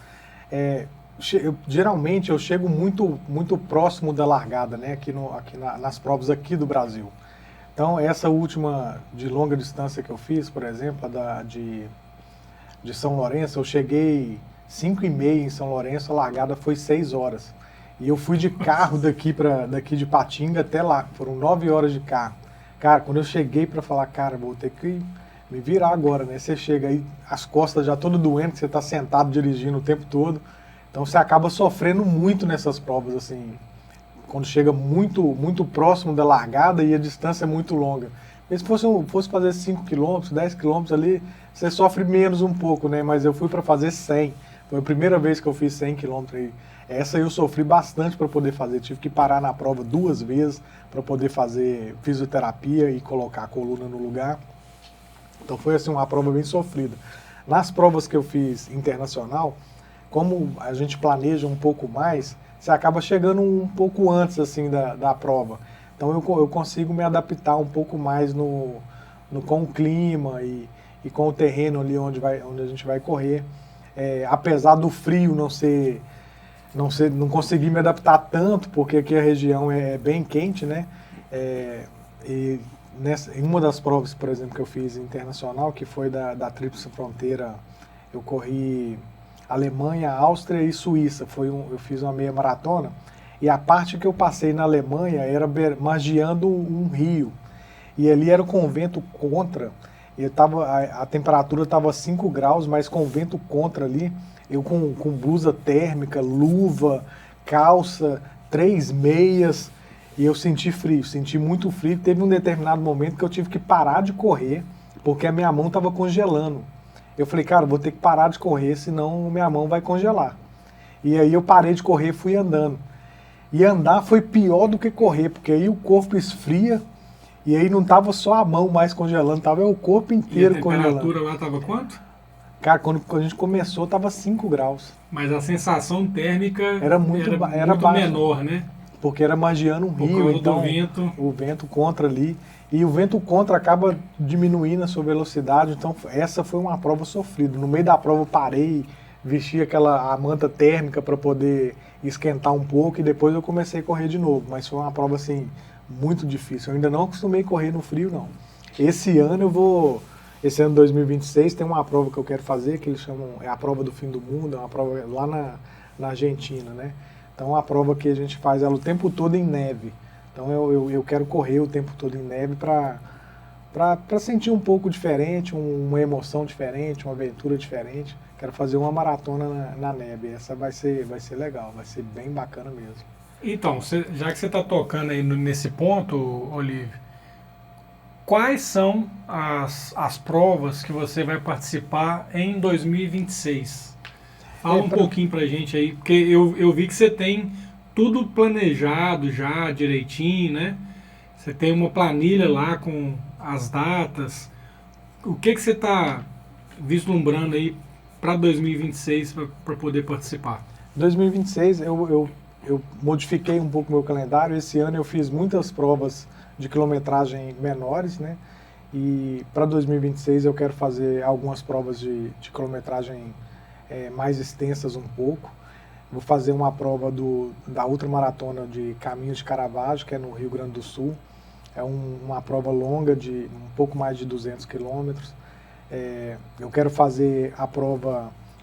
Geralmente eu chego muito próximo da largada, né, nas provas aqui do Brasil. Então essa última de longa distância que eu fiz, por exemplo, de São Lourenço, eu cheguei 5h30 em São Lourenço, a largada foi 6 horas. E eu fui de carro daqui de Patinga até lá, foram 9 horas de carro. Cara, quando eu cheguei para falar, cara, vou ter que me virar agora, né? Você chega aí, as costas já todo doendo, que você está sentado dirigindo o tempo todo. Então você acaba sofrendo muito nessas provas, assim, quando chega muito próximo da largada e a distância é muito longa. E se fosse fazer 5 km, 10 km ali, você sofre menos um pouco, né? Mas eu fui para fazer 100. Foi a primeira vez que eu fiz 100 km aí. Essa eu sofri bastante para poder fazer. Tive que parar na prova 2 vezes para poder fazer fisioterapia e colocar a coluna no lugar. Então foi assim uma prova bem sofrida. Nas provas que eu fiz internacional, como a gente planeja um pouco mais, você acaba chegando um pouco antes assim da prova. Então eu consigo me adaptar um pouco mais com o clima e com o terreno ali onde a gente vai correr. Apesar do frio não ser não consegui me adaptar tanto, porque aqui a região é bem quente, né? E em uma das provas, por exemplo, que eu fiz internacional, que foi da Tríplice Fronteira, eu corri Alemanha, Áustria e Suíça. Eu fiz uma meia maratona, e a parte que eu passei na Alemanha era margeando um rio. E ali era com vento contra, e a temperatura estava 5 graus, mas com vento contra ali, eu com blusa térmica, luva, calça, 3 meias, e eu senti frio, senti muito frio. Teve um determinado momento que eu tive que parar de correr, porque a minha mão estava congelando. Eu falei, cara, vou ter que parar de correr, senão minha mão vai congelar. E aí eu parei de correr e fui andando. E andar foi pior do que correr, porque aí o corpo esfria, e aí não estava só a mão mais congelando, estava o corpo inteiro congelando. E a temperatura lá estava quanto? Cara, quando a gente começou, estava 5 graus. Mas a sensação térmica era muito menor, né? Porque era margeando um rio, então o vento contra ali. E o vento contra acaba diminuindo a sua velocidade, então essa foi uma prova sofrida. No meio da prova eu parei, vesti a manta térmica para poder esquentar um pouco, e depois eu comecei a correr de novo. Mas foi uma prova assim muito difícil. Eu ainda não acostumei a correr no frio, não. Esse ano 2026 tem uma prova que eu quero fazer, que eles chamam, é a prova do fim do mundo, é uma prova lá na Argentina, né? Então é uma prova que a gente faz ela o tempo todo em neve. Então eu quero correr o tempo todo em neve para sentir um pouco diferente, uma emoção diferente, uma aventura diferente. Quero fazer uma maratona na neve. Essa vai ser legal, vai ser bem bacana mesmo. Então, já que você está tocando aí nesse ponto, Olívio, quais são as provas que você vai participar em 2026? Fala um pouquinho pra gente aí, porque eu vi que você tem tudo planejado já direitinho, né? Você tem uma planilha lá com as datas. O que você está vislumbrando aí para 2026 para poder participar? 2026 eu modifiquei um pouco meu calendário. Esse ano eu fiz muitas provas de quilometragem menores, né? E para 2026 eu quero fazer algumas provas de quilometragem mais extensas um pouco. Vou fazer uma prova da ultramaratona de Caminhos de Caravaggio, que é no Rio Grande do Sul. É uma prova longa de um pouco mais de 200 quilômetros. Eu quero fazer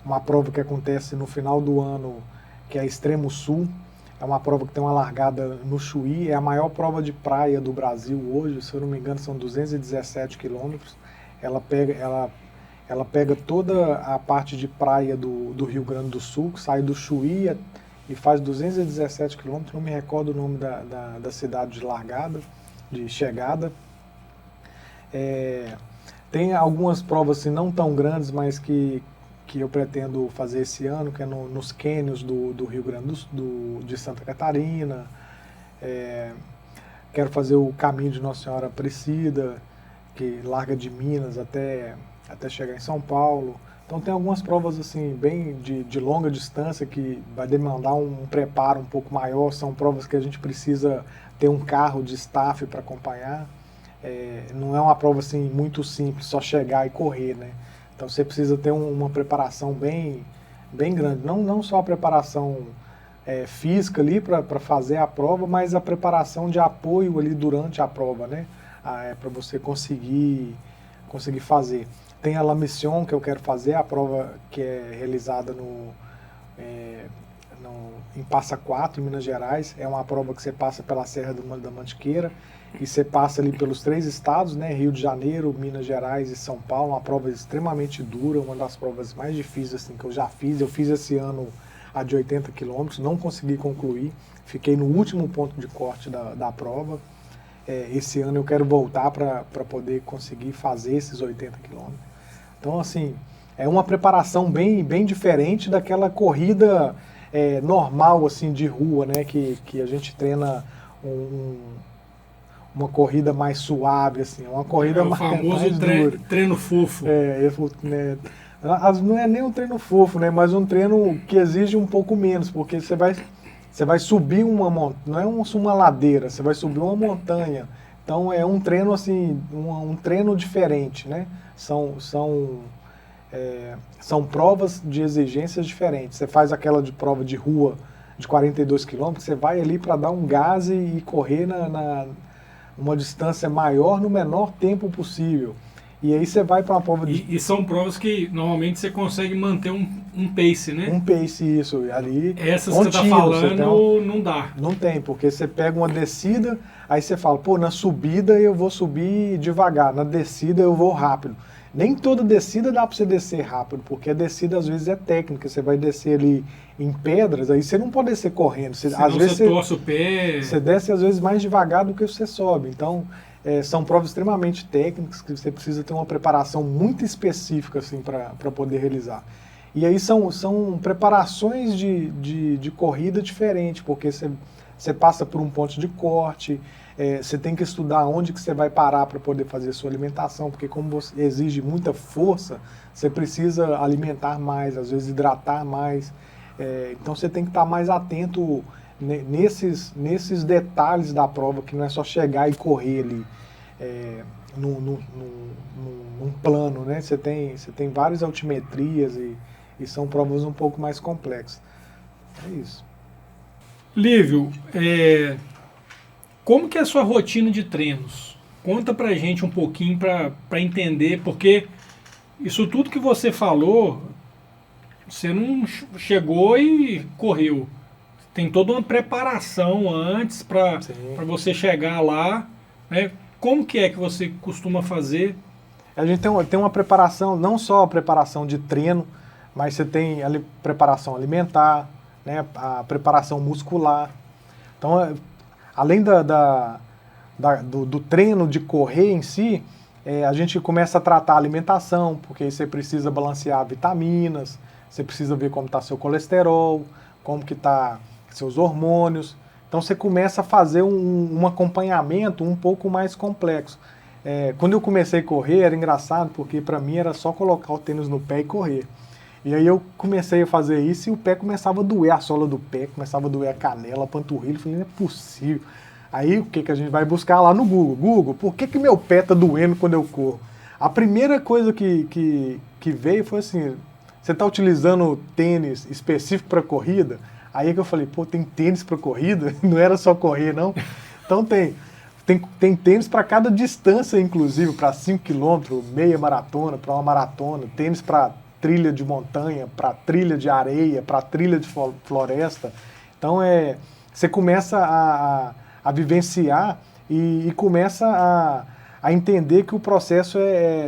uma prova que acontece no final do ano, que é Extremo Sul. É uma prova que tem uma largada no Chuí, é a maior prova de praia do Brasil hoje, se eu não me engano são 217 quilômetros. Ela pega toda a parte de praia do Rio Grande do Sul, que sai do Chuí e faz 217 quilômetros, não me recordo o nome da cidade de largada, de chegada. Tem algumas provas assim, não tão grandes, mas que eu pretendo fazer esse ano, que é nos cânions do Rio Grande de Santa Catarina. Quero fazer o caminho de Nossa Senhora Aparecida, que larga de Minas até chegar em São Paulo. Então tem algumas provas assim bem de longa distância que vai demandar um preparo um pouco maior. São provas que a gente precisa ter um carro de staff para acompanhar. Não é uma prova assim muito simples, só chegar e correr, né? Então você precisa ter uma preparação bem grande. Não só a preparação física ali para fazer a prova, mas a preparação de apoio ali durante a prova, né? Para você conseguir fazer. Tem a La Mission, que eu quero fazer, a prova que é realizada em Passa Quatro, em Minas Gerais. É uma prova que você passa pela Serra da Mantiqueira e você passa ali pelos 3 estados, né? Rio de Janeiro, Minas Gerais e São Paulo. Uma prova extremamente dura, uma das provas mais difíceis assim, que eu já fiz. Eu fiz esse ano a de 80 quilômetros, não consegui concluir. Fiquei no último ponto de corte da prova. Esse ano eu quero voltar para poder conseguir fazer esses 80 quilômetros. Então, assim, é uma preparação bem diferente daquela corrida normal, assim, de rua, né? Que a gente treina uma corrida mais suave, assim, uma corrida mais dura. O famoso treino fofo. Não é nem um treino fofo, né? Mas um treino que exige um pouco menos, porque você vai subir não é uma ladeira, você vai subir uma montanha. Então é um treino assim, um treino diferente, né? São provas de exigências diferentes. Você faz aquela de prova de rua de 42 quilômetros, você vai ali para dar um gás e correr uma distância maior no menor tempo possível. E aí você vai para uma prova de... E são provas que normalmente você consegue manter um pace, né? Um pace, isso. Ali, essas que você está falando não dá. Não tem, porque você pega uma descida, aí você fala, pô, na subida eu vou subir devagar, na descida eu vou rápido. Nem toda descida dá para você descer rápido, porque a descida às vezes é técnica. Você vai descer ali em pedras, aí você não pode descer correndo. Às vezes você torce o pé. Você desce às vezes mais devagar do que você sobe. Então, são provas extremamente técnicas que você precisa ter uma preparação muito específica assim, para poder realizar. E aí são preparações de corrida diferente, porque você passa por um ponto de corte, você tem que estudar onde que você vai parar para poder fazer a sua alimentação, porque como você exige muita força, você precisa alimentar mais, às vezes hidratar mais. Então você tem que estar mais atento nesses detalhes da prova, que não é só chegar e correr ali num plano, né? Você tem várias altimetrias e são provas um pouco mais complexas. É isso. Lívio, como que é a sua rotina de treinos? Conta pra gente um pouquinho para entender, porque isso tudo que você falou, você não chegou e correu. Tem toda uma preparação antes para você chegar lá, né? Como que é que você costuma fazer? A gente tem uma preparação, não só a preparação de treino, mas você tem a preparação alimentar, né? A preparação muscular. Então, além do treino de correr em si, a gente começa a tratar a alimentação, porque aí você precisa balancear vitaminas, você precisa ver como está seu colesterol, como que está seus hormônios. Então você começa a fazer um acompanhamento um pouco mais complexo. Quando eu comecei a correr era engraçado, porque para mim era só colocar o tênis no pé e correr. E aí eu comecei a fazer isso e o pé começava a doer, a sola do pé começava a doer a canela, a panturrilha. Eu falei, não é possível. Aí o que a gente vai buscar lá no Google? Google, por que meu pé tá doendo quando eu corro? A primeira coisa que veio foi assim, você está utilizando tênis específico para corrida? Aí que eu falei, pô, tem tênis para corrida? Não era só correr, não? Então tem tênis para cada distância, inclusive, para 5 km, meia maratona, para uma maratona, tênis para trilha de montanha, para trilha de areia, para trilha de floresta. Então você começa a vivenciar e começa a entender que o processo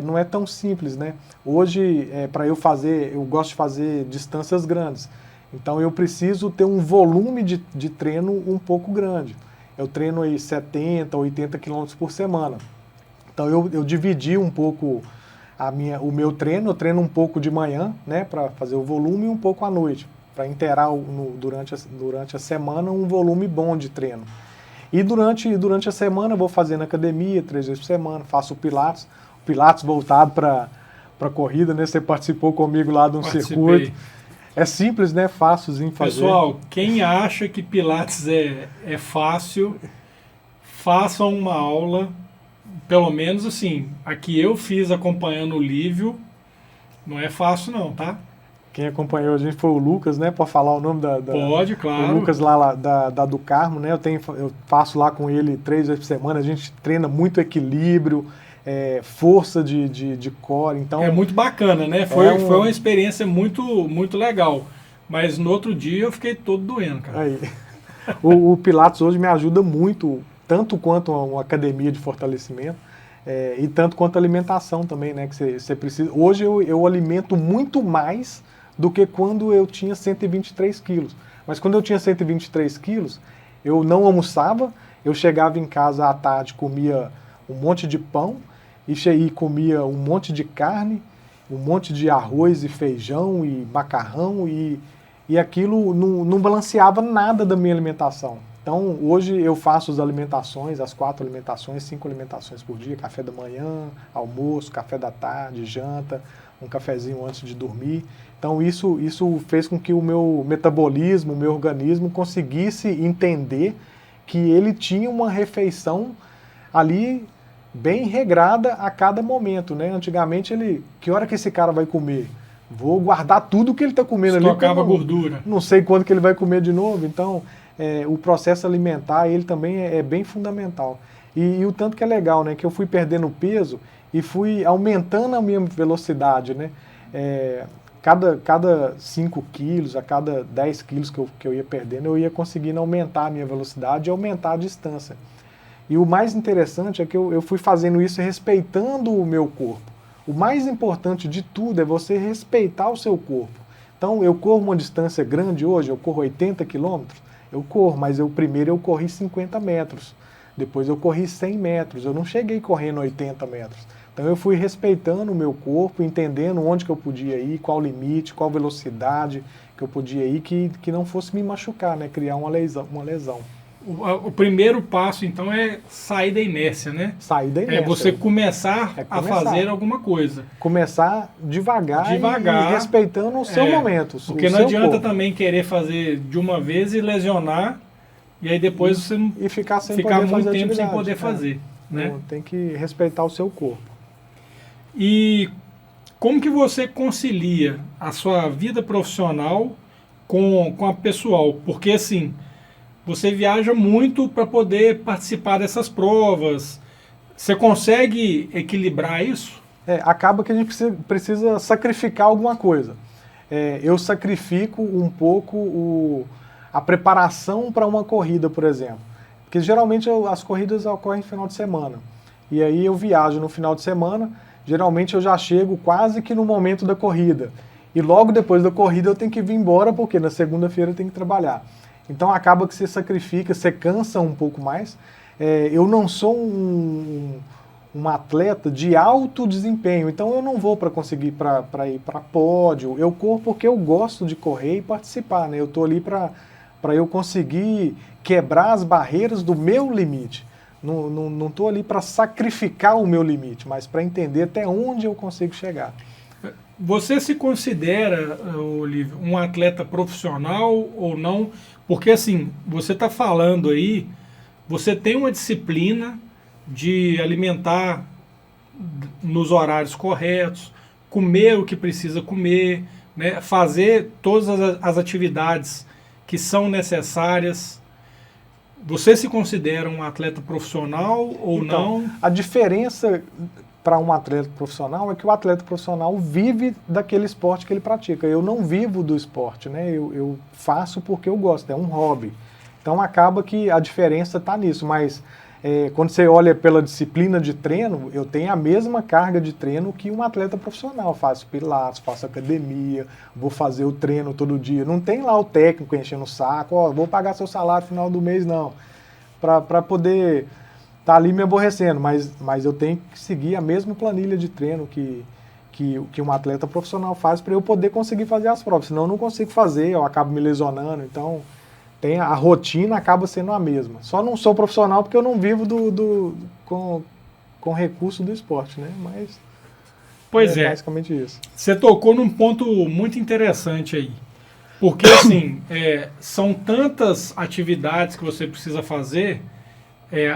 não é tão simples, né? Hoje, para eu gosto de fazer distâncias grandes. Então eu preciso ter um volume de treino um pouco grande. Eu treino aí 70, 80 quilômetros por semana. Então eu dividi um pouco o meu treino. Eu treino um pouco de manhã, né, para fazer o volume, e um pouco à noite, para inteirar durante a semana um volume bom de treino. E durante a semana eu vou fazer na academia 3 vezes por semana, faço o Pilates voltado para corrida, né? Você participou comigo lá de um circuito. É simples, né? Fácilzinho fazer. Pessoal, quem acha que Pilates é fácil, façam uma aula, pelo menos assim, a que eu fiz acompanhando o Lívio, não é fácil não, tá? Quem acompanhou a gente foi o Lucas, né? Pode falar o nome Pode, claro. O Lucas lá da do Carmo, né? Eu faço lá com ele 3 vezes por semana, a gente treina muito equilíbrio, força de core, então... É muito bacana, né? Foi uma experiência muito, muito legal. Mas no outro dia eu fiquei todo doendo, cara. Aí. O Pilates hoje me ajuda muito, tanto quanto uma academia de fortalecimento, e tanto quanto a alimentação também, né? Que você precisa... Hoje eu alimento muito mais do que quando eu tinha 123 quilos. Mas quando eu tinha 123 quilos, eu não almoçava, eu chegava em casa à tarde, comia um monte de pão, e comia um monte de carne, um monte de arroz e feijão e macarrão, e aquilo não balanceava nada da minha alimentação. Então, hoje eu faço as 4 alimentações, 5 alimentações por dia, café da manhã, almoço, café da tarde, janta, um cafezinho antes de dormir. Então, isso fez com que o meu metabolismo, o meu organismo conseguisse entender que ele tinha uma refeição ali bem regrada a cada momento, né? Antigamente que hora que esse cara vai comer? Vou guardar tudo que ele está comendo ali. Estocava gordura. Não sei quando que ele vai comer de novo. Então, o processo alimentar, ele também é bem fundamental. E o tanto que é legal, né? Que eu fui perdendo peso e fui aumentando a minha velocidade, né? Cada 5 quilos, a cada 10 quilos que eu ia perdendo, eu ia conseguindo aumentar a minha velocidade e aumentar a distância. E o mais interessante é que eu fui fazendo isso respeitando o meu corpo. O mais importante de tudo é você respeitar o seu corpo. Então, eu corro uma distância grande hoje, eu corro 80 quilômetros, eu corro, mas primeiro eu corri 50 metros, depois eu corri 100 metros, eu não cheguei correndo 80 metros. Então, eu fui respeitando o meu corpo, entendendo onde que eu podia ir, qual limite, qual velocidade que eu podia ir, que não fosse me machucar, né? Criar uma lesão. O primeiro passo, então, é sair da inércia, né? Sair da inércia. É você começar a fazer alguma coisa. Começar devagar. E respeitando o seu momento. Porque não adianta também querer fazer de uma vez e lesionar, e aí depois você e ficar muito tempo sem poder fazer. Né? Tem que respeitar o seu corpo. E como que você concilia a sua vida profissional com a pessoal? Porque assim, você viaja muito para poder participar dessas provas. Você consegue equilibrar isso? Acaba que a gente precisa sacrificar alguma coisa. Eu sacrifico um pouco a preparação para uma corrida, por exemplo. Porque geralmente as corridas ocorrem no final de semana. E aí eu viajo no final de semana, geralmente eu já chego quase que no momento da corrida. E logo depois da corrida eu tenho que vir embora, porque na segunda-feira eu tenho que trabalhar. Então acaba que você sacrifica, você cansa um pouco mais. Eu não sou um atleta de alto desempenho, então eu não vou para conseguir para ir para pódio. Eu corro porque eu gosto de correr e participar, né? Eu estou ali para eu conseguir quebrar as barreiras do meu limite. Não estou ali para sacrificar o meu limite, mas para entender até onde eu consigo chegar. Você se considera, Olívio, um atleta profissional ou não? Porque assim, você está falando aí, você tem uma disciplina de alimentar nos horários corretos, comer o que precisa comer, né, fazer todas as atividades que são necessárias. Você se considera um atleta profissional ou não? A diferença para um atleta profissional é que o atleta profissional vive daquele esporte que ele pratica. Eu não vivo do esporte, né? Eu faço porque eu gosto, é um hobby. Então acaba que a diferença está nisso, mas quando você olha pela disciplina de treino, eu tenho a mesma carga de treino que um atleta profissional. Faço pilates, faço academia, vou fazer o treino todo dia. Não tem lá o técnico enchendo o saco, vou pagar seu salário no final do mês, não. Para poder estar ali me aborrecendo, mas eu tenho que seguir a mesma planilha de treino que um atleta profissional faz para eu poder conseguir fazer as provas. Senão eu não consigo fazer, eu acabo me lesionando, então a rotina acaba sendo a mesma. Só não sou profissional porque eu não vivo com recurso do esporte, né? Mas pois é basicamente isso. Você tocou num ponto muito interessante aí. Porque assim, são tantas atividades que você precisa fazer,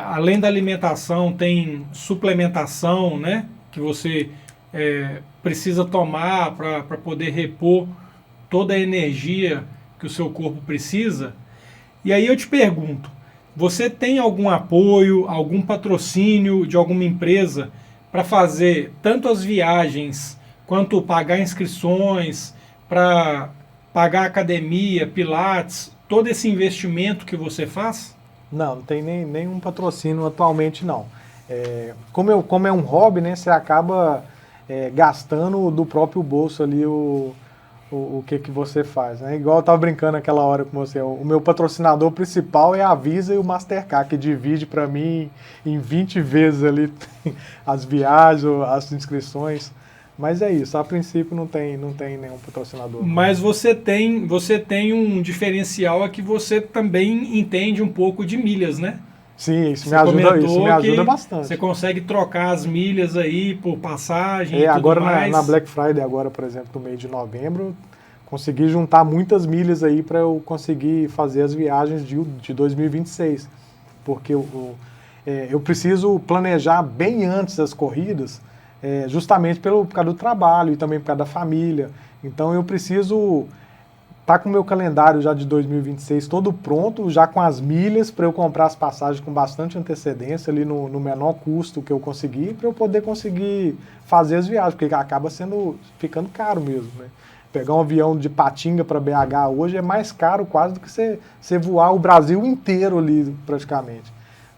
além da alimentação, tem suplementação, né? Que você precisa tomar para poder repor toda a energia que o seu corpo precisa. E aí eu te pergunto, você tem algum apoio, algum patrocínio de alguma empresa para fazer tanto as viagens quanto pagar inscrições, para pagar academia, pilates, todo esse investimento que você faz? Não tem nenhum patrocínio atualmente, não. Como é um hobby, né, você acaba gastando do próprio bolso ali o que você faz, né? Igual eu estava brincando aquela hora com você, o meu patrocinador principal é a Visa e o Mastercard, que divide para mim em 20 vezes ali as viagens, as inscrições, mas é isso, a princípio não tem nenhum patrocinador. Mas você tem um diferencial, é que você também entende um pouco de milhas, né? Sim, isso me ajuda bastante. Você consegue trocar as milhas aí por passagem e tudo agora mais. Na Black Friday, agora, por exemplo, no mês de novembro, consegui juntar muitas milhas aí para eu conseguir fazer as viagens de 2026. Porque eu preciso planejar bem antes das corridas justamente por causa do trabalho e também por causa da família. Então eu preciso estar com o meu calendário já de 2026 todo pronto, já com as milhas, para eu comprar as passagens com bastante antecedência, ali no menor custo que eu conseguir, para eu poder conseguir fazer as viagens, porque acaba ficando caro mesmo, né? Pegar um avião de Patinga para BH hoje é mais caro quase do que você voar o Brasil inteiro ali, praticamente.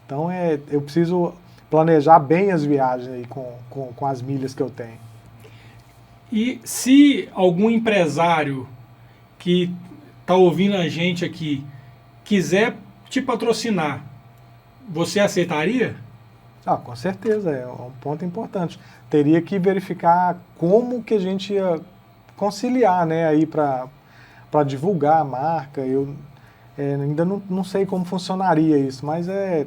Então eu preciso planejar bem as viagens aí com as milhas que eu tenho. E se algum empresário que está ouvindo a gente aqui quiser te patrocinar, você aceitaria? Com certeza, é um ponto importante. Teria que verificar como que a gente ia conciliar, né, aí para divulgar a marca. Eu ainda não sei como funcionaria isso, mas é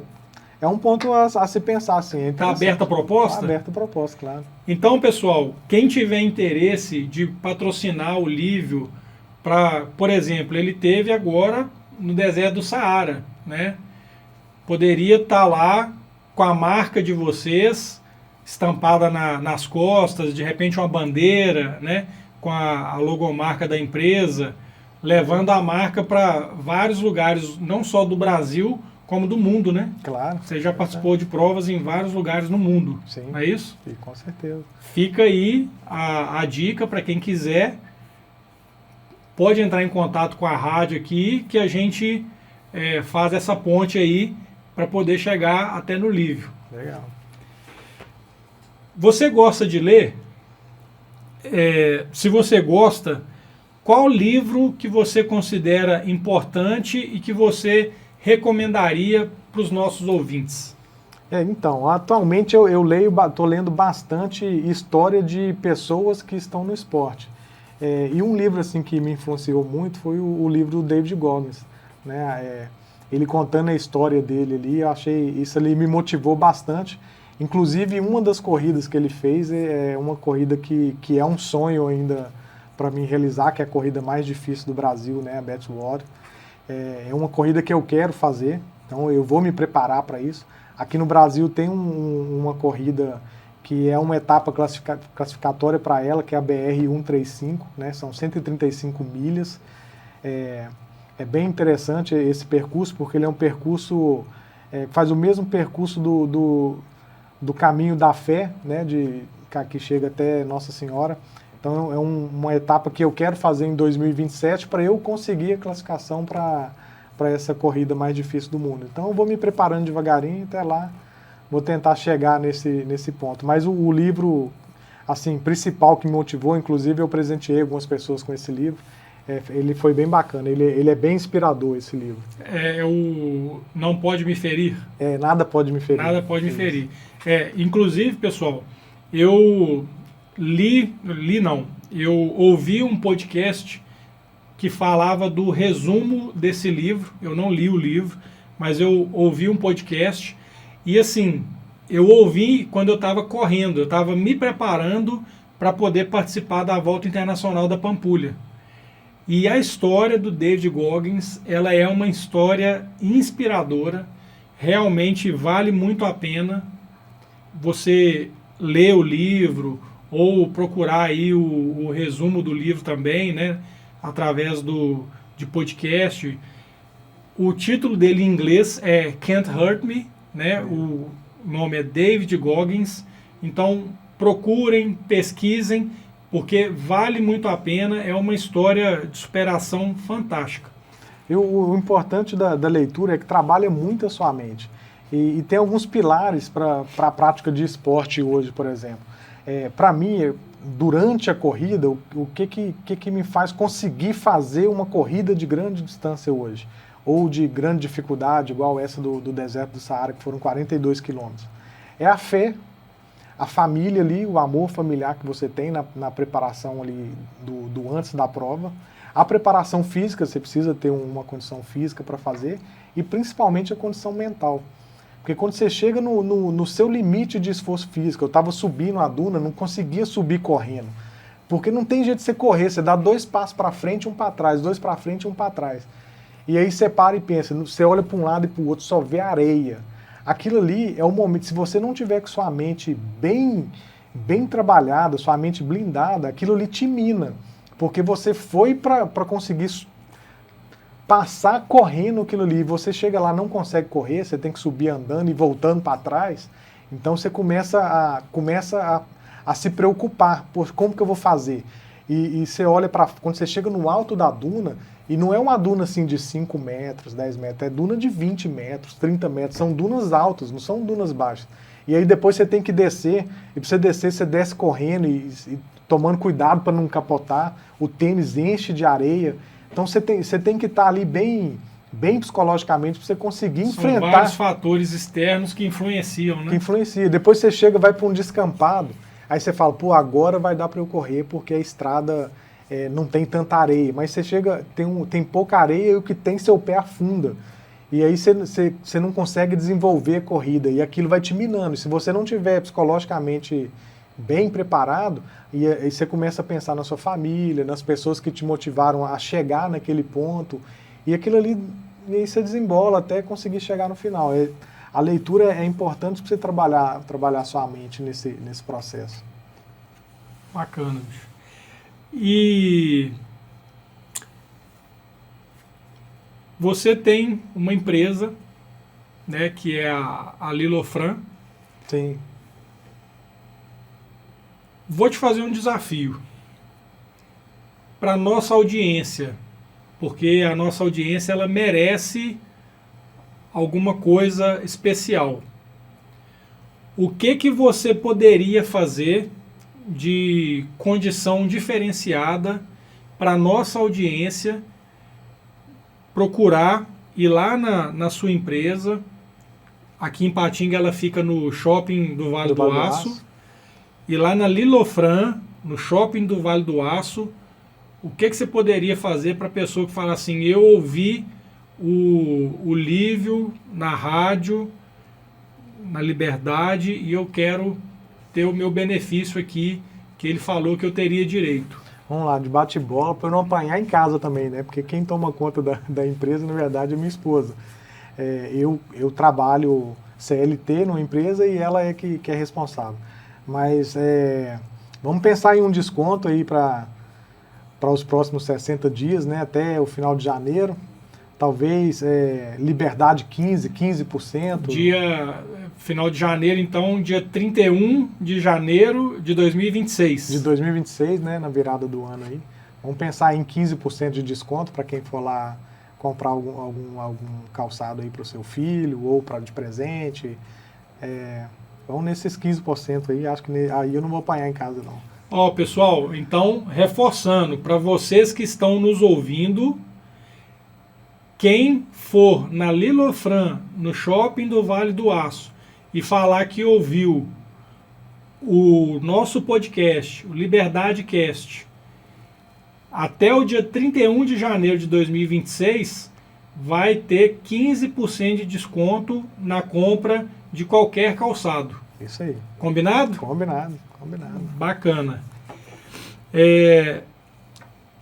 um ponto a se pensar, assim. Está aberta a proposta? Está aberta a proposta, claro. Então, pessoal, quem tiver interesse de patrocinar o Lívio, por exemplo, ele teve agora no deserto do Saara, né? Poderia estar lá com a marca de vocês estampada nas costas, de repente uma bandeira, né? Com a logomarca da empresa, levando a marca para vários lugares, não só do Brasil, como do mundo, né? Claro. Você já participou de provas em vários lugares no mundo. Sim. Não é isso? Sim, com certeza. Fica aí a dica para quem quiser. Pode entrar em contato com a rádio aqui, que a gente faz essa ponte aí para poder chegar até no Lívio. Legal. Você gosta de ler? Se você gosta, qual livro que você considera importante e que você recomendaria para os nossos ouvintes? Então, atualmente eu estou lendo bastante história de pessoas que estão no esporte. E um livro assim que me influenciou muito foi o livro do David Goggins, né? Ele contando a história dele ali, eu achei isso ali me motivou bastante. Inclusive, uma das corridas que ele fez é uma corrida que é um sonho ainda para mim realizar, que é a corrida mais difícil do Brasil, né? A Betwater. É uma corrida que eu quero fazer, então eu vou me preparar para isso. Aqui no Brasil tem uma corrida que é uma etapa classificatória para ela, que é a BR-135, né? São 135 milhas. É bem interessante esse percurso, porque ele é um percurso, faz o mesmo percurso do caminho da fé, né? Que chega até Nossa Senhora. Então é uma etapa que eu quero fazer em 2027 para eu conseguir a classificação para essa corrida mais difícil do mundo. Então eu vou me preparando devagarinho até lá. Vou tentar chegar nesse ponto. Mas o livro assim, principal que me motivou, inclusive eu presenteei algumas pessoas com esse livro, ele foi bem bacana, ele é bem inspirador, esse livro. O Não Pode Me Ferir? Nada Pode Me Ferir. Nada Pode Me Ferir. Inclusive, pessoal, eu eu ouvi um podcast que falava do resumo desse livro. Eu não li o livro, mas eu ouvi um podcast. E assim, eu ouvi quando eu estava correndo, eu estava me preparando para poder participar da Volta Internacional da Pampulha. E a história do David Goggins, ela é uma história inspiradora, realmente vale muito a pena você ler o livro ou procurar aí o resumo do livro também, né, através de podcast. O título dele em inglês é Can't Hurt Me, né? O nome é David Goggins. Então procurem, pesquisem, porque vale muito a pena, é uma história de superação fantástica. O importante da leitura é que trabalha muito a sua mente. E tem alguns pilares para a prática de esporte hoje, por exemplo. Para mim, durante a corrida, o que me faz conseguir fazer uma corrida de grande distância hoje? Ou de grande dificuldade, igual essa do deserto do Saara, que foram 42 quilômetros. É a fé, a família ali, o amor familiar que você tem na preparação ali do antes da prova. A preparação física, você precisa ter uma condição física para fazer. E principalmente a condição mental. Porque quando você chega no seu limite de esforço físico, eu estava subindo a duna, não conseguia subir correndo. Porque não tem jeito de você correr, você dá 2 passos para frente e 1 para trás, 2 para frente e 1 para trás. E aí você para e pensa, você olha para um lado e para o outro, só vê areia. Aquilo ali é o momento, se você não tiver com sua mente bem bem trabalhada, sua mente blindada, aquilo ali te mina. Porque você foi para conseguir passar correndo aquilo ali. Você chega lá, não consegue correr, você tem que subir andando e voltando para trás. Então você começa a se preocupar, por como que eu vou fazer? E você olha para quando você chega no alto da duna, e não é uma duna assim de 5 metros, 10 metros, é duna de 20 metros, 30 metros, são dunas altas, não são dunas baixas. E aí depois você tem que descer, e para você descer, você desce correndo e tomando cuidado para não capotar, o tênis enche de areia. Então você tem que estar ali bem psicologicamente para você conseguir enfrentar. São vários fatores externos que influenciam, né? Que influencia. Depois você chega, vai para um descampado, aí você fala, pô, agora vai dar para eu correr porque a estrada não tem tanta areia. Mas você chega, tem pouca areia e o que tem, seu pé afunda. E aí você não consegue desenvolver a corrida e aquilo vai te minando. E se você não tiver psicologicamente bem preparado, e aí você começa a pensar na sua família, nas pessoas que te motivaram a chegar naquele ponto, e aquilo ali, e aí você desembola até conseguir chegar no final. A leitura é importante para você trabalhar sua mente nesse processo. Bacana, bicho. E você tem uma empresa, né, que é a Lilofran. Sim. Vou te fazer um desafio para nossa audiência, porque a nossa audiência ela merece alguma coisa especial. O que você poderia fazer de condição diferenciada para nossa audiência procurar ir lá na sua empresa? Aqui em Patinga ela fica no Shopping do Vale do Aço. E lá na Lilofran, no Shopping do Vale do Aço, o que você poderia fazer para a pessoa que fala assim, eu ouvi o Lívio na rádio, na Liberdade, e eu quero ter o meu benefício aqui, que ele falou que eu teria direito. Vamos lá, de bate-bola, para eu não apanhar em casa também, né? Porque quem toma conta da empresa, na verdade, é minha esposa. Eu trabalho CLT numa empresa e ela é que é responsável. Mas vamos pensar em um desconto aí para os próximos 60 dias, né? Até o final de janeiro. Talvez Liberdade 15%. Final de janeiro, então, dia 31 de janeiro de 2026. De 2026, né? Na virada do ano aí. Vamos pensar em 15% de desconto para quem for lá comprar algum calçado aí para o seu filho ou para de presente. Vamos nesses 15% aí, acho que aí eu não vou apanhar em casa não. Ó, pessoal, então, reforçando, para vocês que estão nos ouvindo, quem for na Lilofran, no Shopping do Vale do Aço, e falar que ouviu o nosso podcast, o Liberdade Cast, até o dia 31 de janeiro de 2026, vai ter 15% de desconto na compra de qualquer calçado. Isso aí. Combinado? Combinado. Bacana.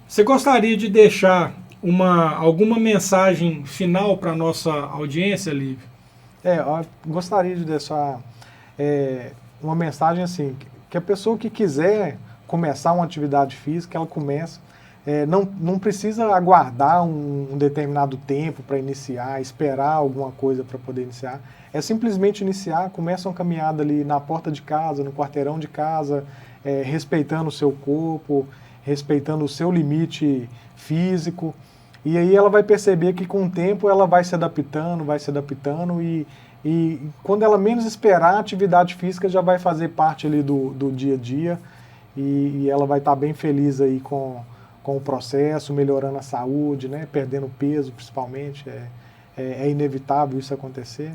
Você gostaria de deixar alguma mensagem final para a nossa audiência, Lívio? Eu gostaria de deixar uma mensagem assim, que a pessoa que quiser começar uma atividade física, ela comece. Não precisa aguardar um determinado tempo para iniciar, esperar alguma coisa para poder iniciar. É simplesmente iniciar, começa uma caminhada ali na porta de casa, no quarteirão de casa, respeitando o seu corpo, respeitando o seu limite físico. E aí ela vai perceber que com o tempo ela vai se adaptando e quando ela menos esperar, a atividade física já vai fazer parte ali do dia a dia e ela vai estar bem feliz aí com o processo, melhorando a saúde, né, perdendo peso principalmente, é inevitável isso acontecer.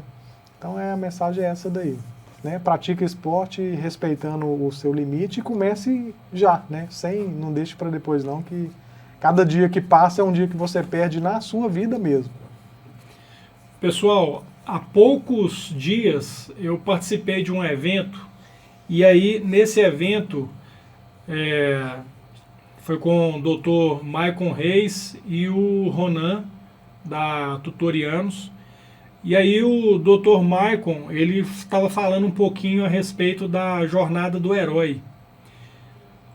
Então a mensagem é essa daí, né, pratica esporte respeitando o seu limite e comece já, né, não deixe para depois não, que cada dia que passa é um dia que você perde na sua vida mesmo. Pessoal, há poucos dias eu participei de um evento e aí nesse evento foi com o Dr. Maicon Reis e o Ronan da Tutorianos E aí o Dr. Maicon, ele estava falando um pouquinho a respeito da jornada do herói.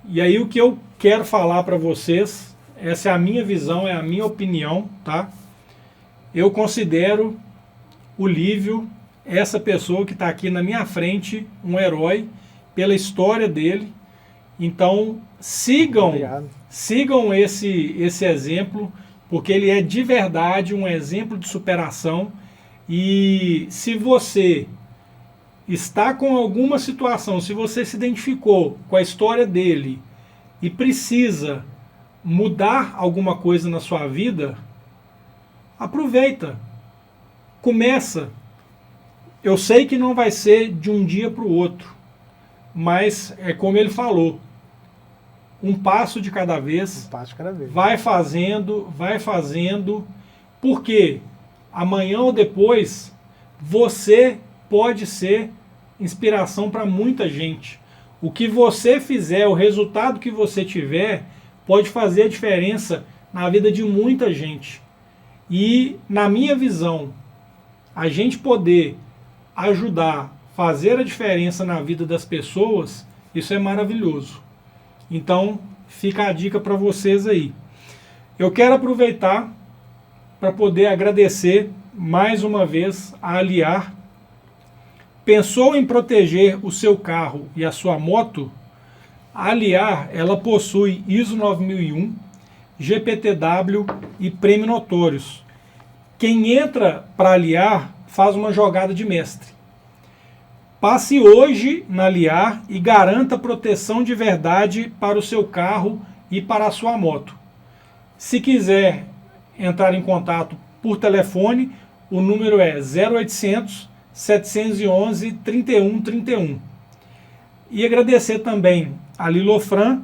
E aí o que eu quero falar para vocês, essa é a minha visão, é a minha opinião, tá? Eu considero o Lívio, essa pessoa que está aqui na minha frente, um herói pela história dele. Então sigam esse exemplo, porque ele é de verdade um exemplo de superação. E se você está com alguma situação, se você se identificou com a história dele e precisa mudar alguma coisa na sua vida, aproveita, começa. Eu sei que não vai ser de um dia para o outro, mas é como ele falou, um passo de cada vez, vai fazendo, porque amanhã ou depois você pode ser inspiração para muita gente. O que você fizer, o resultado que você tiver, pode fazer a diferença na vida de muita gente. E, na minha visão, a gente poder ajudar, fazer a diferença na vida das pessoas, isso é maravilhoso. Então, fica a dica para vocês aí. Eu quero aproveitar para poder agradecer mais uma vez a Aliar. Pensou em proteger o seu carro e a sua moto? A Aliar, ela possui ISO 9001, GPTW e Prêmio Notórios. Quem entra para Aliar faz uma jogada de mestre. Passe hoje na Aliar e garanta proteção de verdade para o seu carro e para a sua moto. Se quiser entrar em contato por telefone, o número é 0800 711 3131. E agradecer também a Lilofran.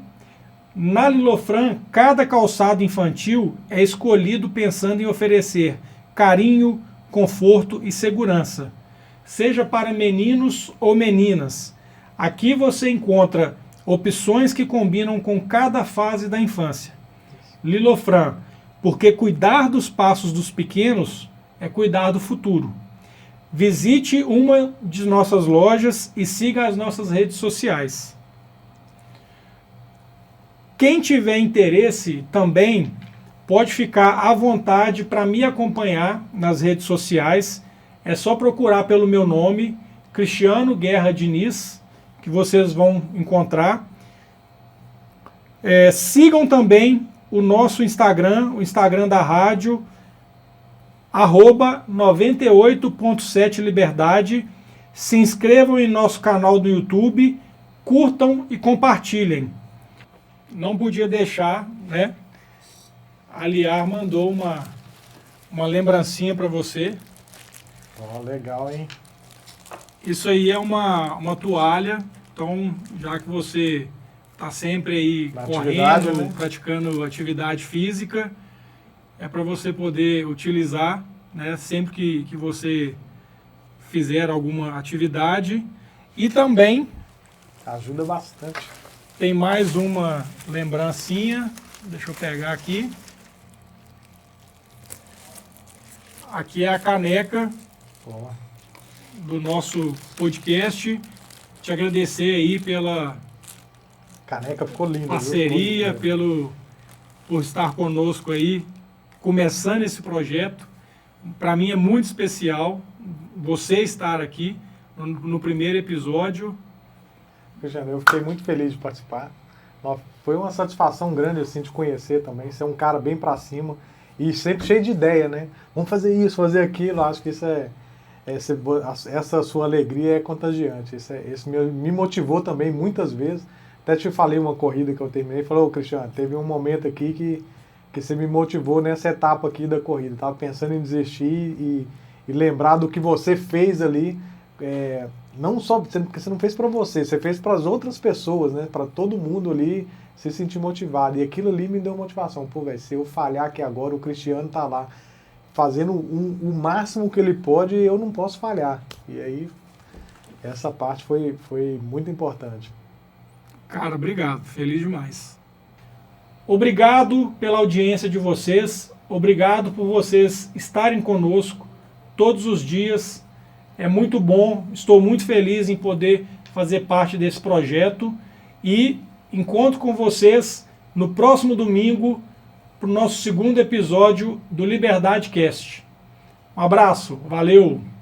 Na Lilofran, cada calçado infantil é escolhido pensando em oferecer carinho, conforto e segurança, seja para meninos ou meninas. Aqui você encontra opções que combinam com cada fase da infância. Lilofran, porque cuidar dos passos dos pequenos é cuidar do futuro. Visite uma de nossas lojas e siga as nossas redes sociais. Quem tiver interesse também pode ficar à vontade para me acompanhar nas redes sociais. É só procurar pelo meu nome, Cristiano Guerra Diniz, que vocês vão encontrar. Sigam também o nosso Instagram, o Instagram da rádio, @98.7 Liberdade. Se inscrevam em nosso canal do YouTube, curtam e compartilhem. Não podia deixar, né? A Aliar mandou uma lembrancinha para você. Oh, legal, hein? Isso aí é uma toalha, então já que você está sempre aí correndo, né? Praticando atividade física, é para você poder utilizar, né? Sempre que você fizer alguma atividade. E também ajuda bastante. Tem mais uma lembrancinha, deixa eu pegar aqui. Aqui é a caneca do nosso podcast. Te agradecer aí pela caneca, ficou linda, parceria, por estar conosco aí, começando esse projeto. Para mim é muito especial você estar aqui no primeiro episódio. Cristiano, eu fiquei muito feliz de participar. Foi uma satisfação grande assim, de conhecer também. Você é um cara bem para cima e sempre cheio de ideia, né? Vamos fazer isso, fazer aquilo. Acho que essa sua alegria é contagiante. Isso me motivou também muitas vezes. Até te falei uma corrida que eu terminei e falei, ô Cristiano, teve um momento aqui que você me motivou nessa etapa aqui da corrida. Eu tava pensando em desistir e lembrar do que você fez ali. Não só porque você não fez para você fez para as outras pessoas, né? Para todo mundo ali se sentir motivado. E aquilo ali me deu motivação. Pô, velho, se eu falhar aqui agora, o Cristiano tá lá fazendo o máximo que ele pode e eu não posso falhar. E aí, essa parte foi muito importante. Cara, obrigado. Feliz demais. Obrigado pela audiência de vocês. Obrigado por vocês estarem conosco. todos os dias. É muito bom, estou muito feliz em poder fazer parte desse projeto e encontro com vocês no próximo domingo para o nosso segundo episódio do Liberdade Cast. Um abraço, valeu!